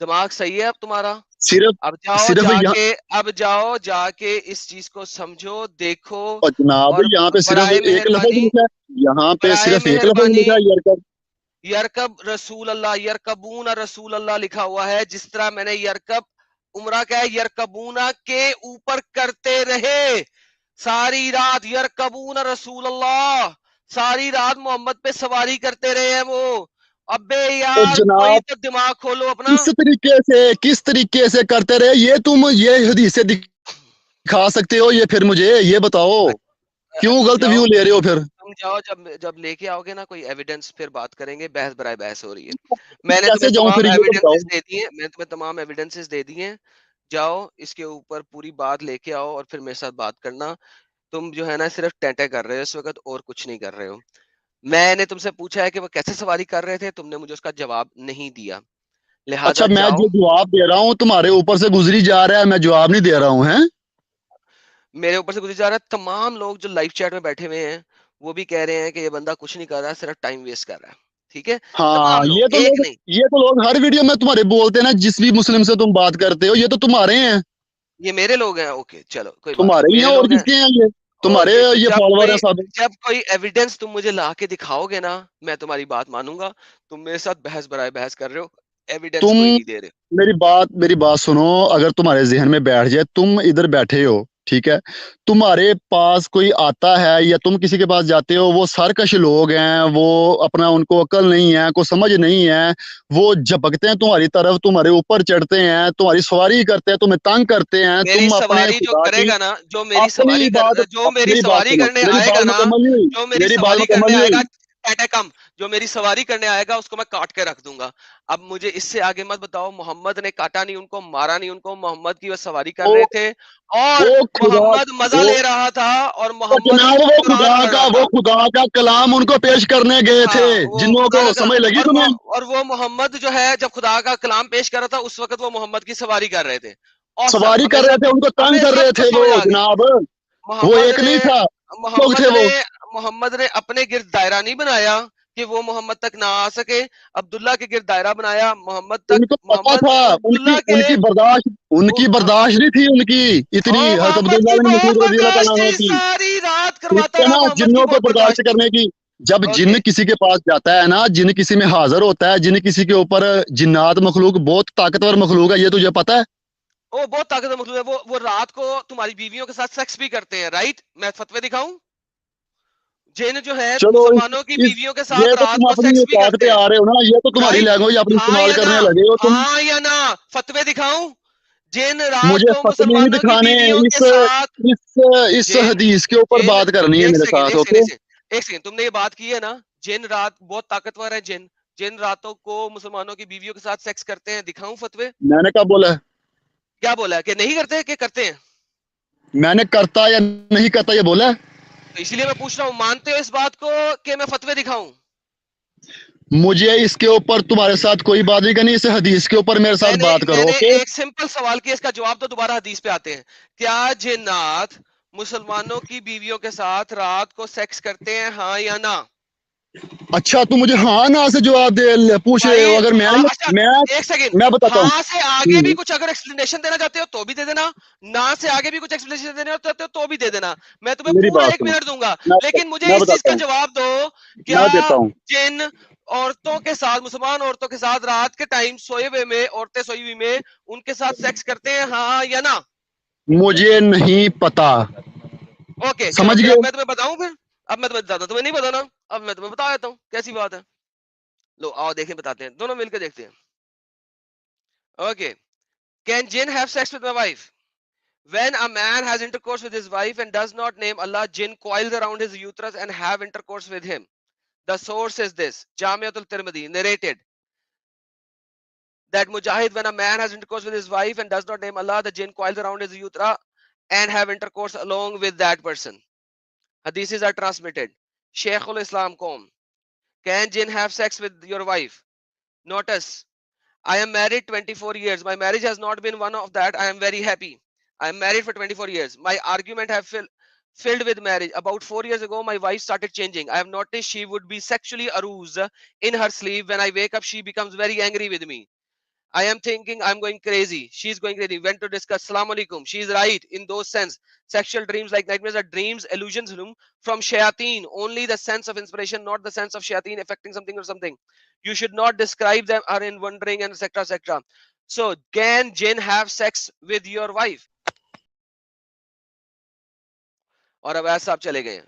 A: दिमाग सही है अब तुम्हारा?
B: सिर्फ,
A: अब जाओ
B: सिर्फ यहाँ,
A: जाके, अब जाओ जाके इस चीज को समझो, देखो।
B: और जनाब
A: और
B: यहाँ पे सिर्फ
A: बराए
B: एक लफ्ज
A: मेहरबानी,
B: लिखा है, यहाँ पे
A: बराए
B: सिर्फ एक लफ्ज
A: मेहरबानी,
B: लिखा है यार का।
A: यरकब रसूल अल्लाह, यरकबून रसूल अल्लाह लिखा हुआ है। जिस तरह मैंने यरकब उमरा क्या है, यरकबूना के ऊपर करते रहे सारी रात। यरकबून रसूल अल्लाह, सारी रात मोहम्मद पे सवारी करते रहे हैं वो। अबे
B: तो
A: यार, कोई
B: जनाब
A: तो दिमाग खोलो अपना।
B: किस तरीके से करते रहे, ये तुम ये हदीसें दिखा सकते हो? ये फिर मुझे ये बताओ, क्यों
A: तुम
B: गलत
A: जाओ,
B: व्यू ले रहे हो फिर?
A: तुम जाओ, जब जब लेके आओगे ना कोई एविडेंस, फिर बात करेंगे। बहस बराए बहस हो रही है। मैंने
B: कैसे
A: तुम्हें
B: जाऊं
A: तमाम
B: फिर, ये तो बताओ।
A: एविडेंसेस दे दिए, मैंने तुम्हें तमाम एविडेंसेस दे दिए। जाओ, इसके ऊपर पूरी बात लेके आओ और फिर मेरे साथ बात करना। तुम जो है ना सिर्फ टेंटे कर रहे हो इस वक्त, और कुछ नहीं कर रहे हो। मैंने तुमसे पूछा है कि वो कैसे सवारी कर रहे थे, तुमने मुझे उसका जवाब नहीं दिया।
B: अच्छा
A: लिहाजा
B: मैं जो
A: जाओ।
B: जवाब दे रहा हूँ तुम्हारे ऊपर से गुजरी जा रहा है, मैं जवाब नहीं दे रहा हूँ है।
A: मेरे ऊपर से गुजर जा रहा है। तमाम लोग जो लाइव चैट में बैठे हुए हैं वो भी कह रहे हैं कि ये बंदा कुछ नहीं कर रहा, सिर्फ टाइम वेस्ट कर रहा है। ठीक है,
B: हाँ
A: तमाम लोग, एक नहीं।
B: ये तो लोग हर वीडियो में तुम्हारे बोलते हैं ना, जिस भी मुस्लिम से तुम बात करते हो, ये तो तुम्हारे हैं,
A: ये मेरे लोग हैं। ओके, चलो कोई बात नहीं,
B: तुम्हारे ही हैं,
A: मेरे
B: और
A: लोग हैं।
B: किसके हैं ये? तुम्हारे
A: ओके, तो
B: ये फॉलोवर हैं सब।
A: जब कोई एविडेंस तुम मुझे ला के दिखाओगे ना, मैं तुम्हारी बात मानूंगा। तुम मेरे साथ बहस बराए बहस कर रहे हो, एविडेंस
B: तुम
A: कोई नहीं दे रहे।
B: मेरी बात सुनो, अगर तुम्हारे जहन में बैठ जाए, तुम इधर बैठे हो, ठीक है, तुम्हारे पास कोई आता है या तुम किसी के पास जाते हो, वो सरकश लोग हैं, वो अपना, उनको अकल नहीं है, को समझ नहीं है, वो झपकते हैं तुम्हारी तरफ, तुम्हारे ऊपर चढ़ते हैं, तुम्हारी सवारी करते हैं, तुम्हें तंग करते हैं,
A: मेरी
B: तुम अपने
A: सवारी जो
B: खुदा की,
A: करेगा ना, जो मेरी सवारी कर, जो मेरी
B: मेरी बात
A: सवारी
B: सुनो,
A: करने
B: मेरी
A: आएगा
B: बात
A: ना,
B: मुकम्मल नहीं हुई,
A: जो मेरी
B: मेरी बात
A: सवारी करने
B: मुकम्मल नहीं
A: आएगा,
B: हुई।
A: टाटा कम, जो मेरी सवारी करने आएगा उसको मैं काट के रख दूंगा। अब मुझे इससे आगे मत बताओ। मोहम्मद ने काटा नहीं उनको, मारा नहीं उनको, मोहम्मद की वो सवारी कर
B: वो
A: रहे थे। और
B: वो खुदा
A: मोहम्मद मजा
B: वो
A: ले रहा था, और
B: तो
A: मोहम्मद
B: जनाब
A: कुरान पढ़ रहा
B: वो
A: था।
B: खुदा का कलाम उनको पेश करने गए थे,
A: हाँ, वो
B: जिन्हों
A: खुदा
B: को
A: का कलाम।
B: समझ लगी तुम्हें?
A: और वो मोहम्मद जो है, जब खुदा का कलाम पेश कर रहा था उस वक्त वो मोहम्मद की सवारी कर रहे थे। औसम,
B: सवारी कर रहे थे, उनको तंग
A: हमें
B: कर रहे थे
A: सबको
B: वो
A: समझ आ गई।
B: जनाब, वो
A: मोहम्मद
B: एक
A: ने
B: नहीं था, लोग
A: मोहम्मद
B: थे
A: ने
B: वो।
A: मोहम्मद ने अपने गिर्द दायरा नहीं बनाया कि वो मोहम्मद तक ना आ सके। अब्दुल्ला के गिर्द दायरा बनाया मोहम्मद तक।
B: उनको पता
A: मोहम्मद
B: था,
A: अब्दुल्ला के
B: उनकी बर्दाश्त नहीं थी उनकी
A: ओ
B: इतनी, हज़रत
A: मोहम्मद
B: अब्दुल्ला
A: की
B: बिन
A: बहुत
B: मसूद रजी अल्लाह
A: बर्दाश्त
B: तआला
A: थी,
B: अन्हु की,
A: सारी रात
B: ठीक
A: करवाता
B: है
A: रहा।
B: ना,
A: मोहम्मद की
B: जिन्नों को
A: बहुत
B: बर्दाश्त
A: बर्दाश्त थी।
B: करने की। जब जिन्न
A: ओके,
B: किसी के पास जाता है ना, जिन्न किसी में हाजिर होता है, जिन्न किसी के ऊपर, जिन्नात मखलूक बहुत ताकतवर मखलूक है, ये तुझे पता है?
A: वो बहुत ताकतवर मखलूक है। वो रात को तुम्हारी बीवियों के साथ सेक्स भी करते हैं, राइट? मैं फतवे दिखाऊं? जिन जो है
B: चलो
A: मुसलमानों की
B: इस
A: बीवियों के साथ
B: ये तो
A: रात
B: तुम
A: को
B: अपनी
A: सेक्स भी
B: औकात
A: करते
B: पे
A: हैं,
B: आ रहे हो ना, ये तो तुम्हारी
A: राइट?
B: लैंग्वेज अपनी
A: हाँ
B: इस्तेमाल
A: या ना?
B: करने लगे हो तुम।
A: हाँ या ना? फतवे दिखाऊं? जिन रात
B: मुझे
A: को
B: फतवे नहीं
A: मुसलमानों की
B: दिखाने,
A: बीवियों के
B: इस
A: साथ,
B: इस इस
A: जिन
B: हदीस के ऊपर
A: जिन
B: बात करनी है
A: एक
B: मेरे
A: सेकेंड,
B: साथ,
A: एक सेकेंड, एक
B: ओके?
A: सेकेंड, ایک سیکنڈ, تم نے یہ بات کی ہے نا, جن رات بہت طاقتور ہے, جن راتوں کو مسلمانوں کی بیویوں کے ساتھ سیکس کرتے ہیں, دکھاؤں فتوے؟
B: میں نے کب بولا ہے؟
A: کیا بولا ہے, کہ نہیں کرتے کہ کرتے ہیں؟
B: میں نے کرتا یا نہیں کرتا یہ بولا ہے؟
A: تو اسی لیے میں پوچھ رہا ہوں, مانتے ہو اس بات کو کہ میں فتوے دکھاؤں؟
B: مجھے اس کے اوپر تمہارے ساتھ کوئی بات نہیں کرنی, اس حدیث کے اوپر میرے ساتھ بات
A: میں
B: کرو.
A: نے
B: اوکے,
A: ایک سمپل سوال کیا, اس کا جواب تو دوبارہ حدیث پہ آتے ہیں. کیا جنات مسلمانوں کی بیویوں کے ساتھ رات کو سیکس کرتے ہیں, ہاں یا نہ؟
B: اچھا تو مجھے ہاں نا سے جواب دے پوچھ رہے
A: بھائی
B: ہو. اگر میں
A: ہاں, اچھا ایک سیکنڈ,
B: میں بتاتا
A: ہاں سے آگے بھی
B: ہوں.
A: کچھ اگر ایکسپلینیشن دینا چاہتے ہو تو بھی دے دینا, نہ سے آگے بھی کچھ ایکسپلینیشن دینا چاہتے ہو تو بھی دے دینا, میں تمہیں
B: میری
A: پورا
B: بات
A: 1
B: سنو,
A: منٹ دوں گا.
B: میں
A: لیکن مجھے
B: میں
A: اس چیز
B: بتاتا
A: کا
B: ہوں,
A: جواب دو, کیا
B: میں دیتا ہوں.
A: جن عورتوں کے ساتھ, مسلمان عورتوں کے ساتھ رات کے ٹائم سوئے ہوئے میں, عورتیں سوئی ہوئی میں, ان کے ساتھ سیکس کرتے ہیں, ہاں یا نہ؟
B: مجھے نہیں پتا.
A: اوکے چلو
B: سمجھ
A: پھر, اب
B: گئے؟
A: میں تمہیں بتاؤں, پھر اب میں تمہیں بتاتا ہوں, تمہیں نہیں بتانا, اب میں تمہیں بتا دیتا ہوں کیسی بات ہے. لو آؤ دیکھیں, بتاتے ہیں, دونوں مل کے دیکھتے ہیں. Okay, can jinn have sex with my wife? When a man has intercourse with his wife and does not name Allah, jinn coils around his uterus and have intercourse with him. The source is this, Jamiatul Tirmidhi narrated that Mujahid, when a man has intercourse with his wife and does not name Allah, the jinn coils around his uterus and have intercourse along with that person. Hadiths are transmitted. Shaykhul Islam Qom, can jinn have sex with your wife? Notice, I am married 24 years. My marriage has not been one of that. I am very happy. I am married for 24 years. My argument have filled with marriage. About 4 years ago, my wife started changing. I have noticed she would be sexually aroused in her sleep. When I wake up, she becomes very angry with me. I am thinking I'm going crazy. She's going crazy. Went to discuss. Assalamu alaikum. She's right in those sense. Sexual dreams like nightmares are dreams, illusions from shayateen. Only the sense of inspiration, not the sense of shayateen affecting something or something. You should not describe them are in wondering and etc. etc. So, can jinn have sex with your wife? اور اب ایسا آپ چلے گئے ہیں.